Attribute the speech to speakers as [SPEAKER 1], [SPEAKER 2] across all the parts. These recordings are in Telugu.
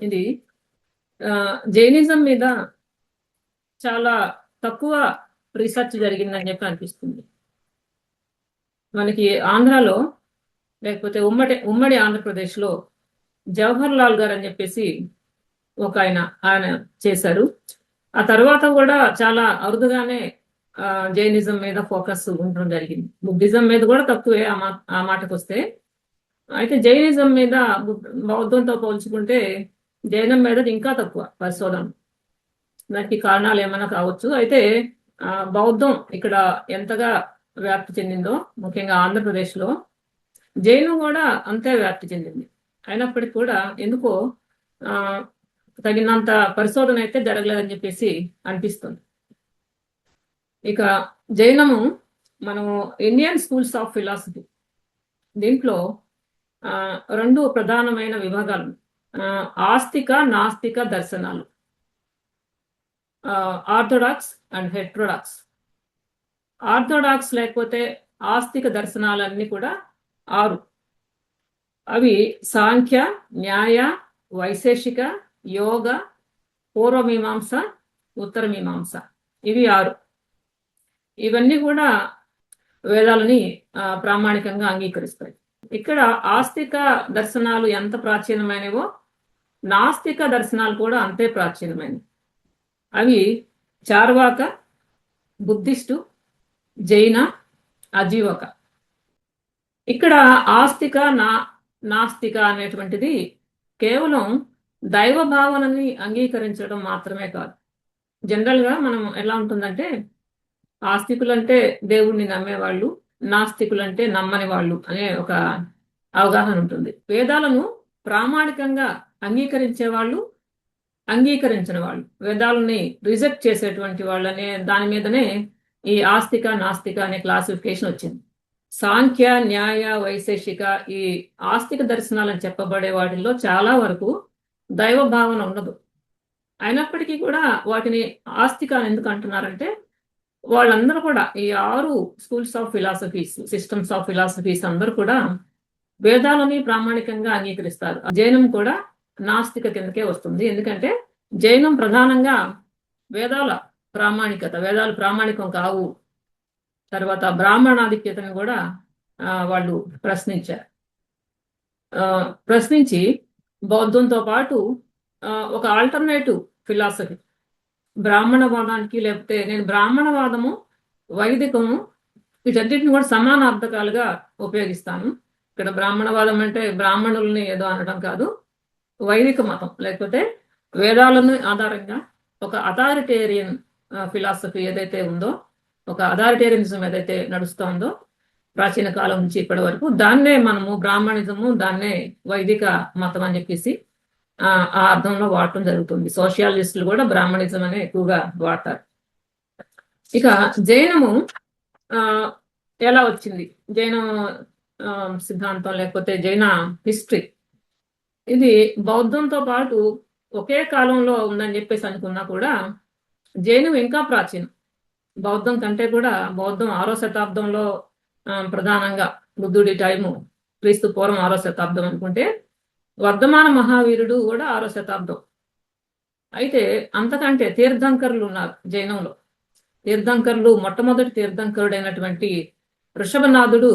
[SPEAKER 1] ఇది జైనిజం మీద చాలా తక్కువ రీసెర్చ్ జరిగిందని చెప్పి అనిపిస్తుంది. మనకి ఆంధ్రాలో లేకపోతే ఉమ్మడి ఆంధ్రప్రదేశ్లో జవహర్ లాల్ గారు అని చెప్పేసి ఒక ఆయన చేశారు. ఆ తర్వాత కూడా చాలా అరుదుగానే జైనిజం మీద ఫోకస్ ఉండడం జరిగింది. బుద్ధిజం మీద కూడా తక్కువే ఆ మాటకు వస్తే. అయితే జైనిజం మీద బౌద్ధంతో పోల్చుకుంటే జైనం మీద ఇంకా తక్కువ పరిశోధన. దానికి కారణాలు ఏమైనా కావచ్చు. అయితే బౌద్ధం ఇక్కడ ఎంతగా వ్యాప్తి చెందిందో, ముఖ్యంగా ఆంధ్రప్రదేశ్లో జైనం కూడా అంతే వ్యాప్తి చెందింది. అయినప్పటికీ కూడా ఎందుకో తగినంత పరిశోధన అయితే జరగలేదని చెప్పేసి అనిపిస్తుంది. ఇక జైనము మనము ఇండియన్ స్కూల్స్ ఆఫ్ ఫిలాసఫీ, దీంట్లో రెండు ప్రధానమైన విభాగాలు, ఆస్తిక నాస్తిక దర్శనాలు, ఆర్థోడాక్స్ అండ్ హెట్రోడాక్స్. ఆర్థోడాక్స్ లేకపోతే ఆస్తిక దర్శనాలన్నీ కూడా 6. అవి సాంఖ్య, న్యాయ, వైశేషిక, యోగ, పూర్వమీమాంస, ఉత్తర మీమాంస. ఇవి 6. ఇవన్నీ కూడా వేదాలని ప్రామాణికంగా అంగీకరిస్తాయి. ఇక్కడ ఆస్తిక దర్శనాలు ఎంత ప్రాచీనమైనవో నాస్తిక దర్శనాలు కూడా అంతే ప్రాచీనమైనవి. అవి చార్వాక, బుద్ధిస్టు, జైన, అజీవక. ఇక్కడ ఆస్తిక నాస్తిక అనేటువంటిది కేవలం దైవ భావనని అంగీకరించడం మాత్రమే కాదు. జనరల్గా మనం ఎలా ఉంటుందంటే, ఆస్తికులంటే దేవుణ్ణి నమ్మేవాళ్ళు, నాస్తికులంటే నమ్మని వాళ్ళు అనే ఒక అవగాహన ఉంటుంది. వేదాలను ప్రామాణికంగా అంగీకరించే వాళ్ళు, అంగీకరించిన వాళ్ళు, వేదాలని రిజెక్ట్ చేసేటువంటి వాళ్ళు అనే దాని మీదనే ఈ ఆస్తిక నాస్తిక అనే క్లాసిఫికేషన్ వచ్చింది. సాంఖ్య, న్యాయ, వైశేషిక ఈ ఆస్తిక దర్శనాలని చెప్పబడే వాటిల్లో చాలా వరకు దైవ భావన ఉండదు. అయినప్పటికీ కూడా వాటిని ఆస్తిక ఎందుకు అంటున్నారంటే, వాళ్ళందరూ కూడా ఈ 6 schools of philosophies, systems of philosophies అందరూ కూడా వేదాలని ప్రామాణికంగా అంగీకరిస్తారు. జైనం కూడా నాస్తిక కిందకే వస్తుంది. ఎందుకంటే జైనం ప్రధానంగా వేదాల ప్రామాణికత, వేదాలు ప్రామాణికం కావు, తర్వాత బ్రాహ్మణాధిక్యతను కూడా వాళ్ళు ప్రశ్నించారు. ప్రశ్నించి బౌద్ధంతో పాటు ఒక ఆల్టర్నేటివ్ ఫిలాసఫీ, బ్రాహ్మణవాదానికి, లేకపోతే నేను బ్రాహ్మణవాదము, వైదికము వీటన్నిటిని కూడా సమానార్థకాలుగా ఉపయోగిస్తాను. ఇక్కడ బ్రాహ్మణవాదం అంటే బ్రాహ్మణుల్ని ఏదో అనడం కాదు, వైదిక మతం లేకపోతే వేదాలను ఆధారంగా ఒక అథారిటేరియన్ ఫిలాసఫీ ఏదైతే ఉందో, ఒక అథారిటేరియనిజం ఏదైతే నడుస్తుందో ప్రాచీన కాలం నుంచి ఇప్పటి వరకు, దాన్నే మనము బ్రాహ్మణిజము, దాన్నే వైదిక మతం అని చెప్పేసి ఆ అర్థంలో వాడటం జరుగుతుంది. సోషియాలిస్టులు కూడా బ్రాహ్మణిజం అనే ఎక్కువగా వాడతారు. ఇక జైనము ఎలా వచ్చింది, జైన సిద్ధాంతం లేకపోతే జైన హిస్టరీ, ఇది బౌద్ధంతో పాటు ఒకే కాలంలో ఉందని చెప్పేసి అనుకున్నా కూడా జైనం ఇంకా ప్రాచీనం. బౌద్ధం కంటే కూడా బౌద్ధం 6వ శతాబ్దంలో ప్రధానంగా, బుద్ధుడి టైము క్రీస్తు పూర్వం 6వ శతాబ్దం అనుకుంటే, వర్ధమాన మహావీరుడు కూడా 6వ శతాబ్దం. అయితే అంతకంటే తీర్థంకరులు ఉన్నారు జైనంలో. తీర్థంకరులు, మొట్టమొదటి తీర్థంకరుడైనటువంటి ఋషభనాథుడు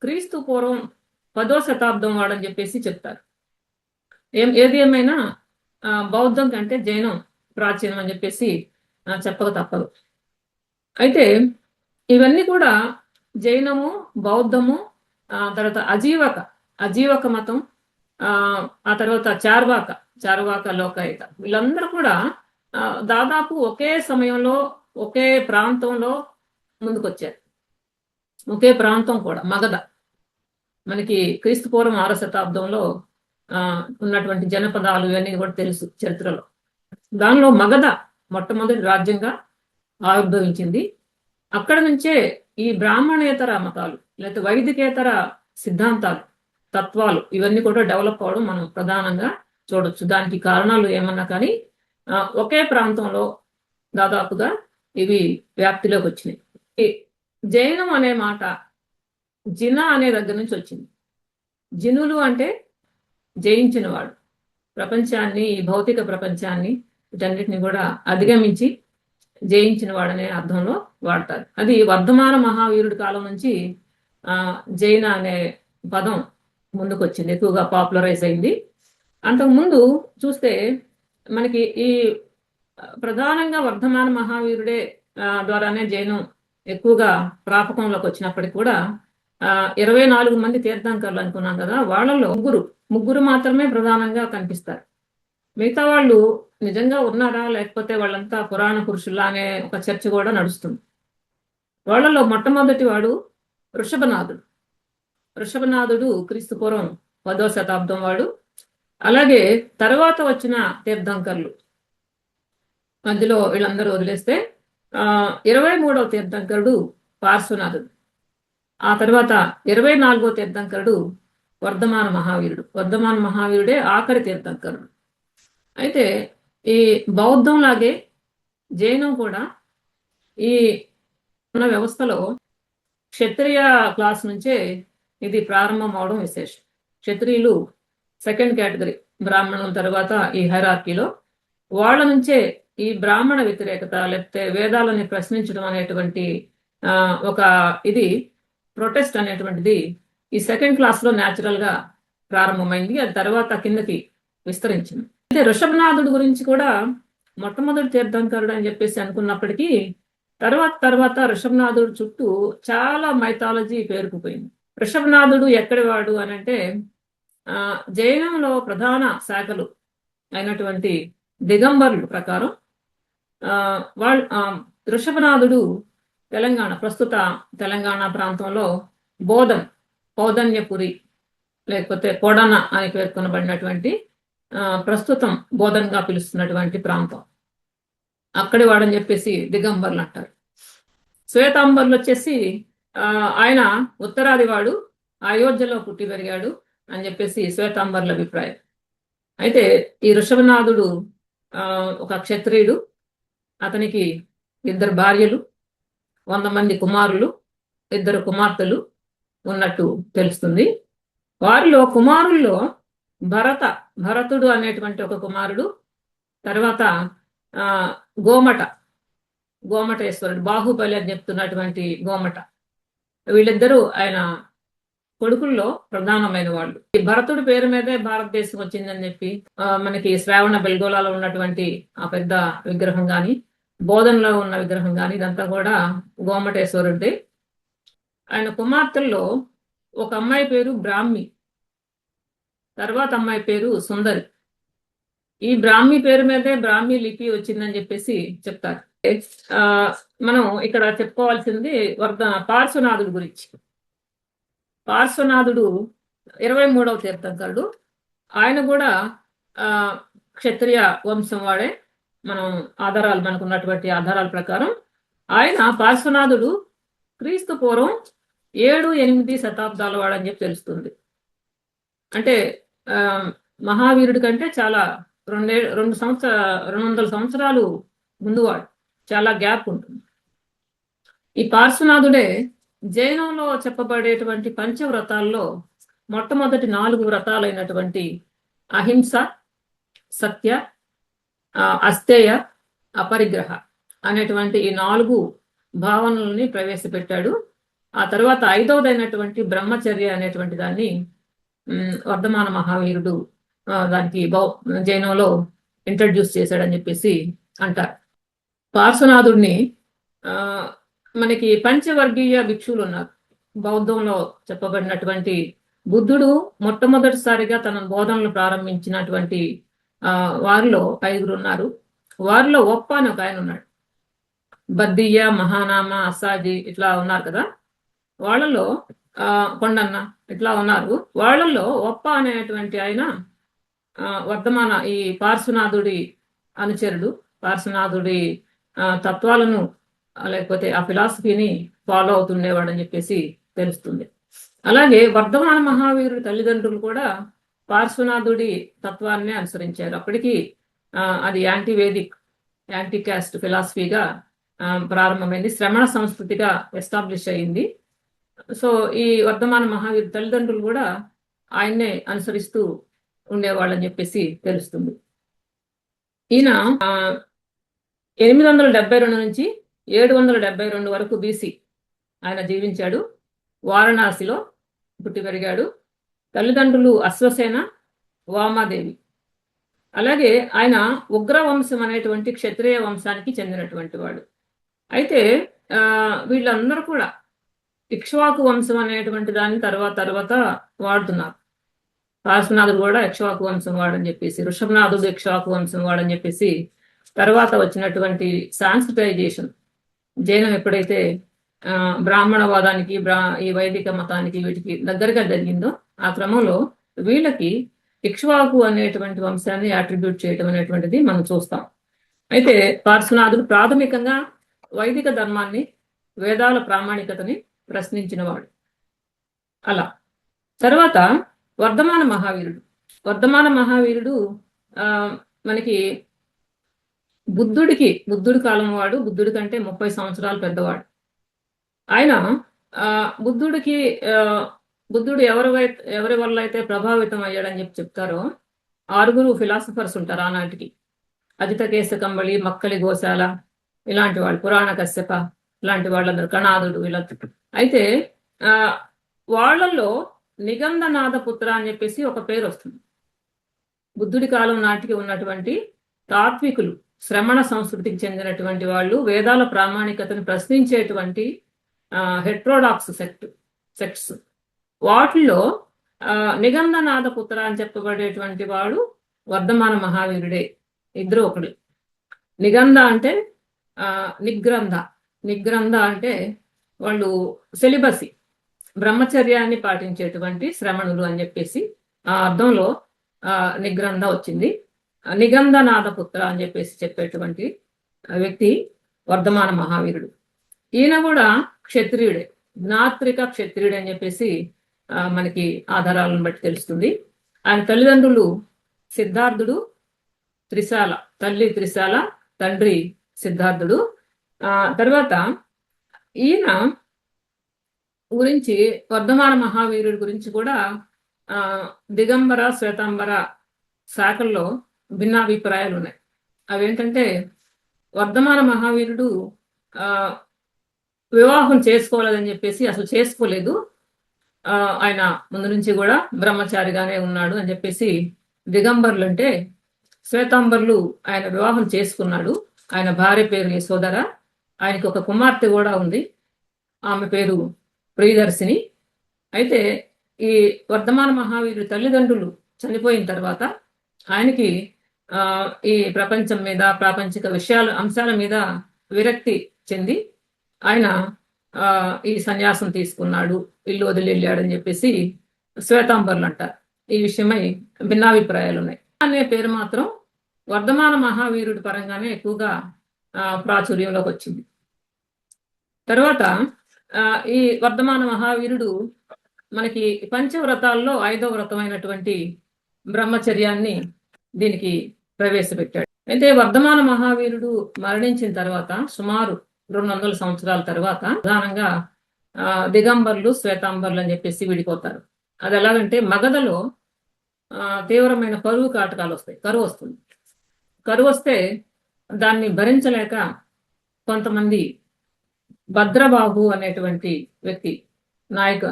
[SPEAKER 1] క్రీస్తు పూర్వం 10వ శతాబ్దం వాడని చెప్పేసి చెప్తారు. ఏది ఏమైనా బౌద్ధం కంటే జైనం ప్రాచీనం అని చెప్పేసి చెప్పక తప్పదు. అయితే ఇవన్నీ కూడా జైనము, బౌద్ధము, తర్వాత అజీవక మతం, ఆ తర్వాత చార్వాక లోకాయత, వీళ్ళందరూ కూడా దాదాపు ఒకే సమయంలో ఒకే ప్రాంతంలో ముందుకొచ్చారు. ఒకే ప్రాంతం కూడా మగధ, మనకి క్రీస్తు పూర్వం 6వ శతాబ్దంలో ఉన్నటువంటి జనపదాలు ఇవన్నీ కూడా తెలుసు చరిత్రలో. దానిలో మగధ మొట్టమొదటి రాజ్యంగా ఆవిర్భవించింది. అక్కడ నుంచే ఈ బ్రాహ్మణేతర మతాలు లేకపోతే వైదికేతర సిద్ధాంతాలు, తత్వాలు ఇవన్నీ కూడా డెవలప్ అవడం మనం ప్రధానంగా చూడొచ్చు. దానికి కారణాలు ఏమన్నా కానీ ఒకే ప్రాంతంలో దాదాపుగా ఇవి వ్యాప్తిలోకి వచ్చినాయి. జైనం అనే మాట జిన అనే దగ్గర నుంచి వచ్చింది. జినులు అంటే జయించిన వాడు, ప్రపంచాన్ని, ఈ భౌతిక ప్రపంచాన్ని వీటన్నిటిని కూడా అధిగమించి జయించిన వాడనే అర్థంలో వాడతారు. అది వర్ధమాన మహావీరుడి కాలం నుంచి జైన అనే పదం ముందుకు వచ్చింది, ఎక్కువగా పాపులరైజ్ అయింది. అంతకుముందు చూస్తే మనకి ఈ ప్రధానంగా వర్ధమాన మహావీరుడే ద్వారానే జైనం ఎక్కువగా ప్రాపకంలోకి వచ్చినప్పటికి కూడా 24 మంది తీర్థంకర్లు అనుకున్నాం కదా, వాళ్ళలో ముగ్గురు మాత్రమే ప్రధానంగా కనిపిస్తారు. మిగతా వాళ్ళు నిజంగా ఉన్నారా లేకపోతే వాళ్ళంతా పురాణ పురుషుల్లా అనే ఒక చర్చ కూడా నడుస్తుంది. వాళ్ళలో మొట్టమొదటి వాడు ఋషభనాథుడు క్రీస్తు పూర్వం 10వ శతాబ్దం వాడు. అలాగే తర్వాత వచ్చిన తీర్థంకర్లు మధ్యలో వీళ్ళందరూ వదిలేస్తే 23వ తీర్థంకరుడు పార్శ్వనాథుడు. ఆ తర్వాత 24వ తీర్థంకరుడు వర్ధమాన మహావీరుడే ఆఖరి తీర్థంకరుడు. అయితే ఈ బౌద్ధం లాగే జైనం కూడా ఈ ఉన్న వ్యవస్థలో క్షత్రియ క్లాస్ నుంచే ఇది ప్రారంభం అవడం విశేషం. క్షత్రియులు సెకండ్ కేటగిరీ, బ్రాహ్మణుల తర్వాత ఈ హైరార్కీలో వాళ్ళ నుంచే ఈ బ్రాహ్మణ వ్యతిరేకత లేకపోతే వేదాలని ప్రశ్నించడం అనేటువంటి ఒక ఇది ప్రొటెస్ట్ అనేటువంటిది ఈ సెకండ్ క్లాస్ లో న్యాచురల్ గా ప్రారంభమైంది. అది తర్వాత కిందకి విస్తరించింది. అయితే ఋషభనాథుడి గురించి కూడా మొట్టమొదటి తీర్థంకరుడు అని చెప్పేసి అనుకున్నప్పటికీ తర్వాత ఋషభనాథుడు చుట్టూ చాలా మైథాలజీ పేరుకుపోయింది. ఋషభనాథుడు ఎక్కడి వాడు అని అంటే జైనంలో ప్రధాన శాఖలు అయినటువంటి దిగంబరుల ప్రకారం ఋషభనాథుడు ప్రస్తుత తెలంగాణ ప్రాంతంలో పౌదన్యపురి లేకపోతే పొడన అని పేర్కొనబడినటువంటి ప్రస్తుతం బోధన్గా పిలుస్తున్నటువంటి ప్రాంతం అక్కడి వాడని చెప్పేసి దిగంబర్లు అంటారు. శ్వేతాంబర్లు వచ్చేసి ఆయన ఉత్తరాది వాడు, అయోధ్యలో పుట్టి పెరిగాడు అని చెప్పేసి శ్వేతాంబర్ల అభిప్రాయం. అయితే ఈ ఋషభనాథుడు ఒక క్షత్రియుడు, అతనికి 2 భార్యలు, 100 మంది కుమారులు, 2 కుమార్తెలు ఉన్నట్టు తెలుస్తుంది. వారిలో కుమారుల్లో భరతుడు అనేటువంటి ఒక కుమారుడు, తర్వాత గోమటేశ్వరుడు, బాహుబలి అని చెప్తున్నటువంటి గోమట, వీళ్ళిద్దరూ ఆయన కొడుకుల్లో ప్రధానమైన వాళ్ళు. ఈ భరతుడి పేరు మీదే భారతదేశం వచ్చిందని చెప్పి మనకి శ్రావణ బెల్గోలాలో ఉన్నటువంటి ఆ పెద్ద విగ్రహం గాని, బోధనలో ఉన్న విగ్రహం గాని, ఇదంతా కూడా గోమటేశ్వరుడి. ఆయన కుమార్తెల్లో ఒక అమ్మాయి పేరు బ్రాహ్మి, తర్వాత అమ్మాయి పేరు సుందరి. ఈ బ్రాహ్మి పేరు మీదే బ్రాహ్మి లిపి వచ్చిందని చెప్పేసి చెప్తారు. మనం ఇక్కడ చెప్పుకోవాల్సింది పార్శ్వనాథుడి గురించి. పార్శ్వనాథుడు 23వ తీర్థంకరుడు. ఆయన కూడా క్షత్రియ వంశం వాడే. మనకు ఉన్నటువంటి ఆధారాల ప్రకారం పార్శ్వనాథుడు క్రీస్తు పూర్వం 7-8 శతాబ్దాల వాడని చెప్పి తెలుస్తుంది. అంటే మహావీరుడి కంటే చాలా 200 సంవత్సరాలు ముందువాడు, చాలా గ్యాప్ ఉంటుంది. ఈ పార్శ్వనాథుడే జైనంలో చెప్పబడేటువంటి పంచవ్రతాల్లో మొట్టమొదటి 4 వ్రతాలైనటువంటి అహింస, సత్య, అస్తేయ, అపరిగ్రహ అనేటువంటి ఈ 4 భావనల్ని ప్రవేశపెట్టాడు. ఆ తర్వాత 5వదైనటువంటి బ్రహ్మచర్య అనేటువంటి దాన్ని వర్ధమాన మహావీరుడు దానికి జైనంలో ఇంట్రడ్యూస్ చేశాడని చెప్పేసి అంటారు. పార్శ్వనాథుడిని మనకి పంచవర్గీయ భిక్షువులు ఉన్నారు. బౌద్ధంలో చెప్పబడినటువంటి బుద్ధుడు మొట్టమొదటిసారిగా తన బోధనలు ప్రారంభించినటువంటి వారిలో 5 ఉన్నారు. వారిలో ఒప్ప అని ఒక ఆయన ఉన్నాడు. బద్దీయ, మహానామ, అసాజీ ఇట్లా ఉన్నారు కదా, వాళ్ళలో కొండన్న ఇట్లా ఉన్నారు. వాళ్ళల్లో ఒప్ప అనేటువంటి ఆయన వర్ధమాన ఈ పార్శ్వనాథుడి అనుచరుడు. పార్శ్వనాథుడి తత్వాలను లేకపోతే ఆ ఫిలాసఫీని ఫాలో అవుతుండేవాడని చెప్పేసి తెలుస్తుంది. అలాగే వర్ధమాన మహావీరుడి తల్లిదండ్రులు కూడా పార్శ్వనాథుడి తత్వాన్నే అనుసరించారు. అప్పటికి అది యాంటీ క్యాస్ట్ ఫిలాసఫీగా ప్రారంభమైంది, శ్రమణ సంస్కృతిగా ఎస్టాబ్లిష్ అయింది. సో ఈ వర్ధమాన మహావీరు తల్లిదండ్రులు కూడా ఆయన్నే అనుసరిస్తూ ఉండేవాళ్ళని చెప్పేసి తెలుస్తుంది. ఈయన 872 నుంచి 772 వరకు బీసీ ఆయన జీవించాడు. వారణాసిలో పుట్టి పెరిగాడు. తల్లిదండ్రులు అశ్వసేన, వామాదేవి. అలాగే ఆయన ఉగ్రవంశం అనేటువంటి క్షత్రియ వంశానికి చెందినటువంటి వాడు. అయితే వీళ్ళందరూ కూడా ఇక్ష్వాకు వంశం అనేటువంటి దాన్ని తర్వాత వాడుతున్నారు. పార్శ్వనాథుడు కూడా ఇక్ష్వాకు వంశం వాడని చెప్పేసి, ఋషభనాథుడు ఇక్ష్వాకు వంశం వాడని చెప్పేసి తర్వాత వచ్చినటువంటి సాన్స్క్రిటైజేషన్ జైనం ఎప్పుడైతే బ్రాహ్మణవాదానికి ఈ వైదిక మతానికి వీటికి దగ్గరగా జరిగిందో ఆ క్రమంలో వీళ్ళకి ఇక్ష్వాకు అనేటువంటి వంశాన్ని అట్రిబ్యూట్ చేయడం అనేటువంటిది మనం చూస్తాం. అయితే పార్శ్వనాథుడు ప్రాథమికంగా వైదిక ధర్మాన్ని, వేదాల ప్రామాణికతని ప్రశ్నించినవాడు. అలా తర్వాత వర్ధమాన మహావీరుడు మనకి బుద్ధుడి కాలం వాడు. బుద్ధుడి కంటే 30 సంవత్సరాలు పెద్దవాడు. ఆయన బుద్ధుడు ఎవరి వల్ల అయితే ప్రభావితం అయ్యాడని చెప్తారో 6 ఫిలాసఫర్స్ ఉంటారు ఆనాటికి. అజితకేశ కంబళి, మక్కలి గోశాల ఇలాంటి వాళ్ళు, పురాణ కశ్యప ఇలాంటి వాళ్ళందరూ, కణాదుడు ఇలా. అయితే వాళ్ళల్లో నిగంధనాథ పుత్ర అని చెప్పేసి ఒక పేరు వస్తుంది. బుద్ధుడి కాలం నాటికి ఉన్నటువంటి తాత్వికులు, శ్రమణ సంస్కృతికి చెందినటువంటి వాళ్ళు, వేదాల ప్రామాణికతను ప్రశ్నించేటువంటి హెట్రోడాక్స్ సెక్ట్స్, వాటిల్లో నిగంధనాథ పుత్ర అని చెప్పబడేటువంటి వాడు వర్ధమాన మహావీరుడే. ఇద్దరు ఒకడు. నిగంధ అంటే నిగ్రంథ అంటే వాళ్ళు సెలిబసి, బ్రహ్మచర్యాన్ని పాటించేటువంటి శ్రమణులు అని చెప్పేసి ఆ అర్థంలో నిగ్రంథ వచ్చింది. నిగంధనాథ పుత్ర అని చెప్పేసి చెప్పేటువంటి వ్యక్తి వర్ధమాన మహావీరుడు. ఈయన కూడా క్షత్రియుడే, జ్ఞాత్రిక క్షత్రియుడు అని చెప్పేసి మనకి ఆధారాలను బట్టి తెలుస్తుంది. ఆయన తల్లిదండ్రులు సిద్ధార్థుడు, త్రిశాల. తల్లి త్రిశాల, తండ్రి సిద్ధార్థుడు. తర్వాత ఈయన గురించి, వర్ధమాన మహావీరుడి గురించి కూడా దిగంబర, శ్వేతాంబర శాఖల్లో భిన్నాభిప్రాయాలు ఉన్నాయి. అవేంటంటే వర్ధమాన మహావీరుడు వివాహం చేసుకోలేదని చెప్పేసి అసలు చేసుకోలేదు. ఆయన ముందు నుంచి కూడా బ్రహ్మచారిగానే ఉన్నాడు అని చెప్పేసి దిగంబర్లు అంటే శ్వేతాంబర్లు ఆయన వివాహం చేసుకున్నాడు. ఆయన భార్య పేరు యశోధర. ఆయనకి ఒక కుమార్తె కూడా ఉంది, ఆమె పేరు ప్రియదర్శిని. అయితే ఈ వర్ధమాన మహావీరుడి తల్లిదండ్రులు చనిపోయిన తర్వాత ఆయనకి ఈ ప్రపంచం మీద, ప్రాపంచిక అంశాల మీద విరక్తి చెంది ఆయన ఈ సన్యాసం తీసుకున్నాడు, ఇల్లు వదిలి వెళ్ళాడని చెప్పేసి శ్వేతాంబర్లు అంటారు. ఈ విషయమై భిన్నాభిప్రాయాలు ఉన్నాయి. అనే పేరు మాత్రం వర్ధమాన మహావీరుడి పరంగానే ఎక్కువగా ప్రాచుర్యంలోకి వచ్చింది. తర్వాత ఈ వర్ధమాన మహావీరుడు మనకి పంచవ్రతాల్లో 5వ వ్రతమైనటువంటి బ్రహ్మచర్యాన్ని దీనికి ప్రవేశపెట్టాడు. అయితే వర్ధమాన మహావీరుడు మరణించిన తర్వాత సుమారు 200 సంవత్సరాల తర్వాత ప్రధానంగా దిగంబర్లు, శ్వేతాంబర్లు అని చెప్పేసి విడిపోతారు. అది ఎలాగంటే మగధలో తీవ్రమైన కరువు కాటకాలు వస్తాయి, కరువు వస్తుంది. కరువు వస్తే దాన్ని భరించలేక కొంతమంది భద్రబాహు అనేటువంటి వ్యక్తి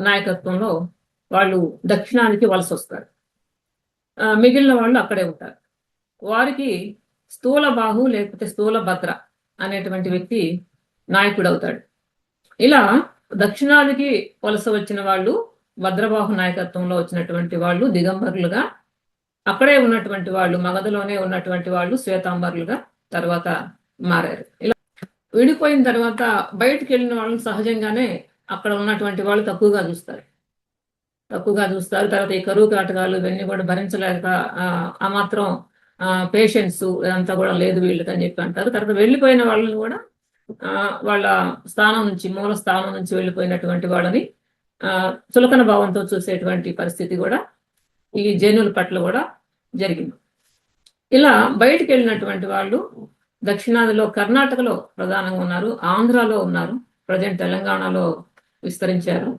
[SPEAKER 1] నాయకత్వంలో వాళ్ళు దక్షిణానికి వలస వస్తారు. మిగిలిన వాళ్ళు అక్కడే ఉంటారు. వారికి స్థూల బాహు లేకపోతే స్థూల భద్ర అనేటువంటి వ్యక్తి నాయకుడు అవుతాడు. ఇలా దక్షిణాదికి వలస వచ్చిన వాళ్ళు, భద్రబాహు నాయకత్వంలో వచ్చినటువంటి వాళ్ళు దిగంబరులుగా, అక్కడే ఉన్నటువంటి వాళ్ళు, మగధలోనే ఉన్నటువంటి వాళ్ళు శ్వేతాంబరులుగా తర్వాత మారారు. ఇలా విడిపోయిన తర్వాత బయటకు వెళ్ళిన వాళ్ళని సహజంగానే అక్కడ ఉన్నటువంటి వాళ్ళు తక్కువగా చూస్తారు. తర్వాత ఈ కరువు కాటకాలు ఇవన్నీ కూడా భరించలేక ఆ మాత్రం పేషెన్స్ ఇదంతా కూడా లేదు వీళ్ళకి అని చెప్పి అంటారు. తర్వాత వెళ్ళిపోయిన వాళ్ళని కూడా వాళ్ళ మూల స్థానం నుంచి వెళ్ళిపోయినటువంటి వాళ్ళని చులకన భావంతో చూసేటువంటి పరిస్థితి కూడా ఈ జైనుల పట్ల కూడా జరిగింది. ఇలా బయటికి వెళ్ళినటువంటి వాళ్ళు దక్షిణాదిలో, కర్ణాటకలో ప్రధానంగా ఉన్నారు, ఆంధ్రాలో ఉన్నారు, ప్రజెంట్ తెలంగాణలో విస్తరించారు.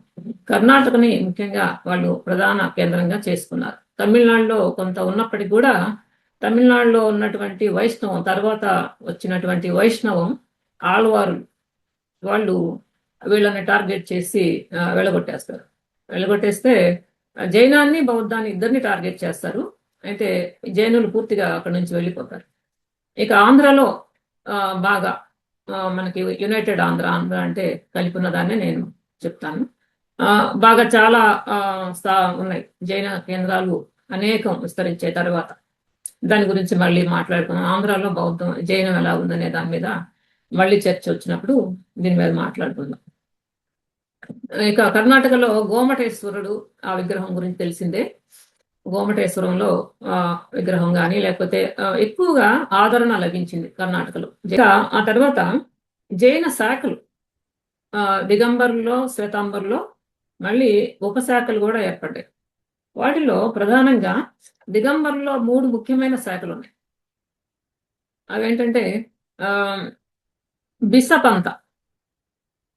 [SPEAKER 1] కర్ణాటకని ముఖ్యంగా వాళ్ళు ప్రధాన కేంద్రంగా చేసుకున్నారు. తమిళనాడులో కొంత ఉన్నప్పటికీ కూడా తమిళనాడులో ఉన్నటువంటి వైష్ణవం తర్వాత వచ్చినటువంటి వైష్ణవం ఆళ్వారు వాళ్ళు వీళ్ళని టార్గెట్ చేసి వెళ్ళగొట్టేస్తారు. వెళ్ళగొట్టేస్తే జైనాన్ని బౌద్ధాన్ని ఇద్దరిని టార్గెట్ చేస్తారు. అయితే జైనులు పూర్తిగా అక్కడి నుంచి వెళ్ళిపోతారు. ఇక ఆంధ్రలో బాగా మనకి యునైటెడ్ ఆంధ్ర అంటే కలిపి ఉన్నదాన్ని నేను చెప్తాను. బాగా చాలా ఉన్నాయి జైన కేంద్రాలు అనేకం విస్తరించే తర్వాత. దాని గురించి మళ్ళీ మాట్లాడుకున్నాం. ఆంధ్రాలో బౌద్ధం జైనం ఎలా ఉందనే దాని మీద మళ్ళీ చర్చ వచ్చినప్పుడు దీని మీద మాట్లాడుకుందాం. ఇక కర్ణాటకలో గోమటేశ్వరుడు ఆ విగ్రహం గురించి తెలిసిందే. గోమటేశ్వరంలో విగ్రహం కానీ లేకపోతే ఎక్కువగా ఆదరణ లభించింది కర్ణాటకలో. ఇక ఆ తర్వాత జైన శాఖలు దిగంబర్లో శ్వేతాంబర్లో మళ్ళీ ఉపశాఖలు కూడా ఏర్పడ్డాయి. వాటిలో ప్రధానంగా దిగంబర్లో 3 ముఖ్యమైన శాఖలు ఉన్నాయి. అవేంటంటే బిసపంత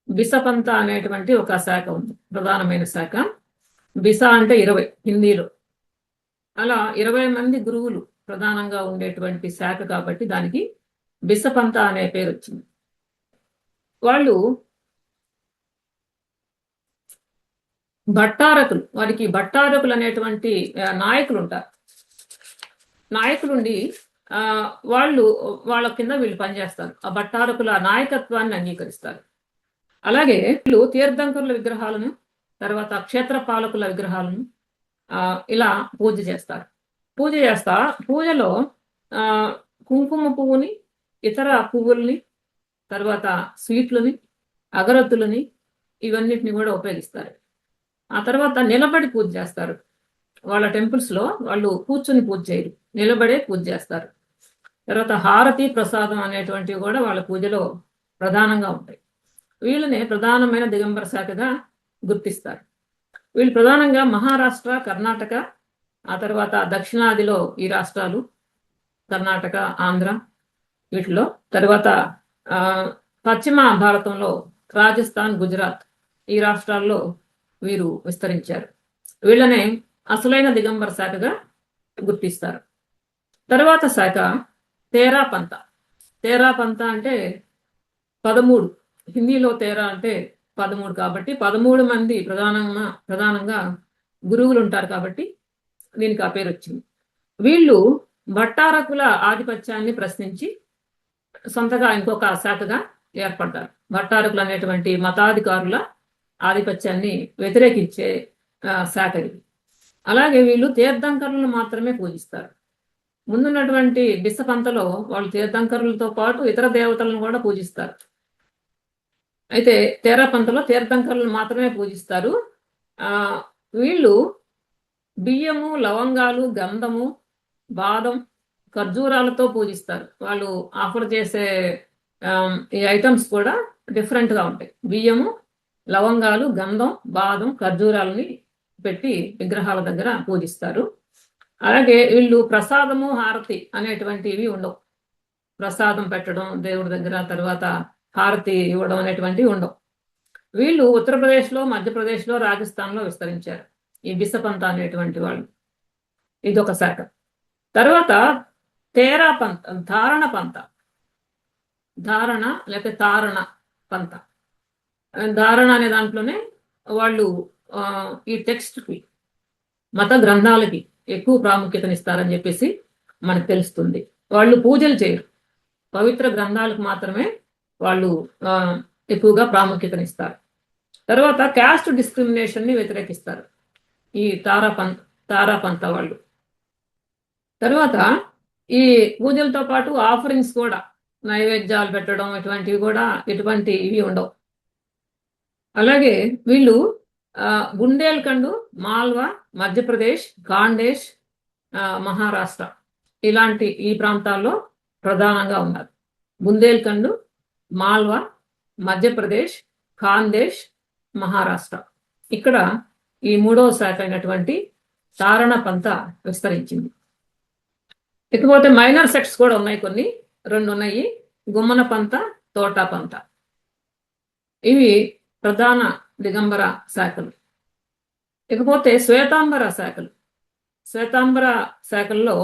[SPEAKER 1] బిసపంత అనేటువంటి ఒక శాఖ ఉంది, ప్రధానమైన శాఖ. బిస అంటే 20 హిందీలో. అలా 20 మంది గురువులు ప్రధానంగా ఉండేటువంటి శాఖ కాబట్టి దానికి బిసపంత అనే పేరు వచ్చింది. వాళ్ళు భట్టారకులు, వారికి భట్టారకులు అనేటువంటి నాయకులు ఉంటారు. నాయకులుండి వాళ్ళ కింద వీళ్ళు పనిచేస్తారు. ఆ భట్టారకుల నాయకత్వాన్ని అంగీకరిస్తారు. అలాగే వీళ్ళు తీర్థంకరుల విగ్రహాలను, తర్వాత క్షేత్ర పాలకుల విగ్రహాలను ఇలా పూజ చేస్తారు. పూజలో కుంకుమ పువ్వుని, ఇతర పువ్వుల్ని, తర్వాత స్వీట్లని, అగరత్తులని ఇవన్నిటిని కూడా ఉపయోగిస్తారు. ఆ తర్వాత నిలబడి పూజ చేస్తారు. వాళ్ళ టెంపుల్స్లో వాళ్ళు కూర్చుని పూజ చేయరు, నిలబడే పూజ చేస్తారు. తర్వాత హారతి, ప్రసాదం అనేటువంటివి కూడా వాళ్ళ పూజలో ప్రధానంగా ఉంటాయి. వీళ్ళనే ప్రధానమైన దిగంబర శాఖగా గుర్తిస్తారు. వీళ్ళు ప్రధానంగా మహారాష్ట్ర, కర్ణాటక, ఆ తర్వాత దక్షిణాదిలో ఈ రాష్ట్రాలు కర్ణాటక, ఆంధ్ర వీటిలో, తర్వాత పశ్చిమ భారతంలో రాజస్థాన్, గుజరాత్ ఈ రాష్ట్రాల్లో వీరు విస్తరించారు. వీళ్ళనే అసలైన దిగంబర శాఖగా గుర్తిస్తారు. తర్వాత శాఖ తేరాపంత. తేరాపంత అంటే 13, హిందీలో తేరా అంటే 13 కాబట్టి 13 మంది ప్రధానంగా గురువులు ఉంటారు కాబట్టి దీనికి ఆ పేరు వచ్చింది. వీళ్ళు భట్టారకుల ఆధిపత్యాన్ని ప్రశ్నించి సొంతగా ఇంకొక శాఖగా ఏర్పడ్డారు. భట్టారకులు అనేటువంటి మతాధికారుల ఆధిపత్యాన్ని వ్యతిరేకించే శాఖ ఇది. అలాగే వీళ్ళు తీర్థంకరులను మాత్రమే పూజిస్తారు. ముందున్నటువంటి బిసపంతలో వాళ్ళు తీర్థంకరులతో పాటు ఇతర దేవతలను కూడా పూజిస్తారు. అయితే తేరాపంతలో తీర్థంకరులను మాత్రమే పూజిస్తారు. వీళ్ళు బియ్యము, లవంగాలు, గంధము, బాదం, ఖర్జూరాలతో పూజిస్తారు. వాళ్ళు ఆఫర్ చేసే ఈ ఐటమ్స్ కూడా డిఫరెంట్గా ఉంటాయి. బియ్యము, లవంగాలు, గంధం, బాదం, ఖర్జూరాలని పెట్టి విగ్రహాల దగ్గర పూజిస్తారు. అలాగే వీళ్ళు ప్రసాదము, హారతి అనేటువంటివి ఉండవు. ప్రసాదం పెట్టడం దేవుడి దగ్గర, తర్వాత హారతి ఇవ్వడం అనేటువంటివి ఉండవు. వీళ్ళు ఉత్తరప్రదేశ్లో, మధ్యప్రదేశ్లో, రాజస్థాన్లో విస్తరించారు ఈ బిసపంత అనేటువంటి వాళ్ళు. ఇదొక శాఖ. తర్వాత తేరాపంత, ధారణ పంత. ధారణ లేక తారణ పంత. ధారణ అనే దాంట్లోనే వాళ్ళు ఈ టెక్స్ట్కి, మత గ్రంథాలకి ఎక్కువ ప్రాముఖ్యతనిస్తారని చెప్పేసి మనకు తెలుస్తుంది. వాళ్ళు పూజలు చేయరు, పవిత్ర గ్రంథాలకు మాత్రమే వాళ్ళు ఎక్కువగా ప్రాముఖ్యతనిస్తారు. తర్వాత క్యాస్ట్ డిస్క్రిమినేషన్ని వ్యతిరేకిస్తారు ఈ తారాపంత వాళ్ళు. తర్వాత ఈ పూజలతో పాటు ఆఫరింగ్స్ కూడా, నైవేద్యాలు పెట్టడం ఇవి ఉండవు. అలాగే వీళ్ళు బుందేల్ఖండ్, మాల్వా, మధ్యప్రదేశ్, ఖాండేష్, మహారాష్ట్ర ఇలాంటి ఈ ప్రాంతాల్లో ప్రధానంగా ఉన్నారు. బుందేల్ఖండ్, మాల్వా, మధ్యప్రదేశ్, ఖాందేశ్, మహారాష్ట్ర. ఇక్కడ ఈ 3వ శాఖ అయినటువంటి తారణ పంత విస్తరించింది. ఇకపోతే మైనర్ సెక్ట్స్ కూడా ఉన్నాయి, 2 ఉన్నాయి. గుమ్మన పంత, తోటా పంత. ఇవి ప్రధాన దిగంబర శాఖలు. ఇకపోతే శ్వేతాంబర శాఖలు. శ్వేతాంబర శాఖల్లో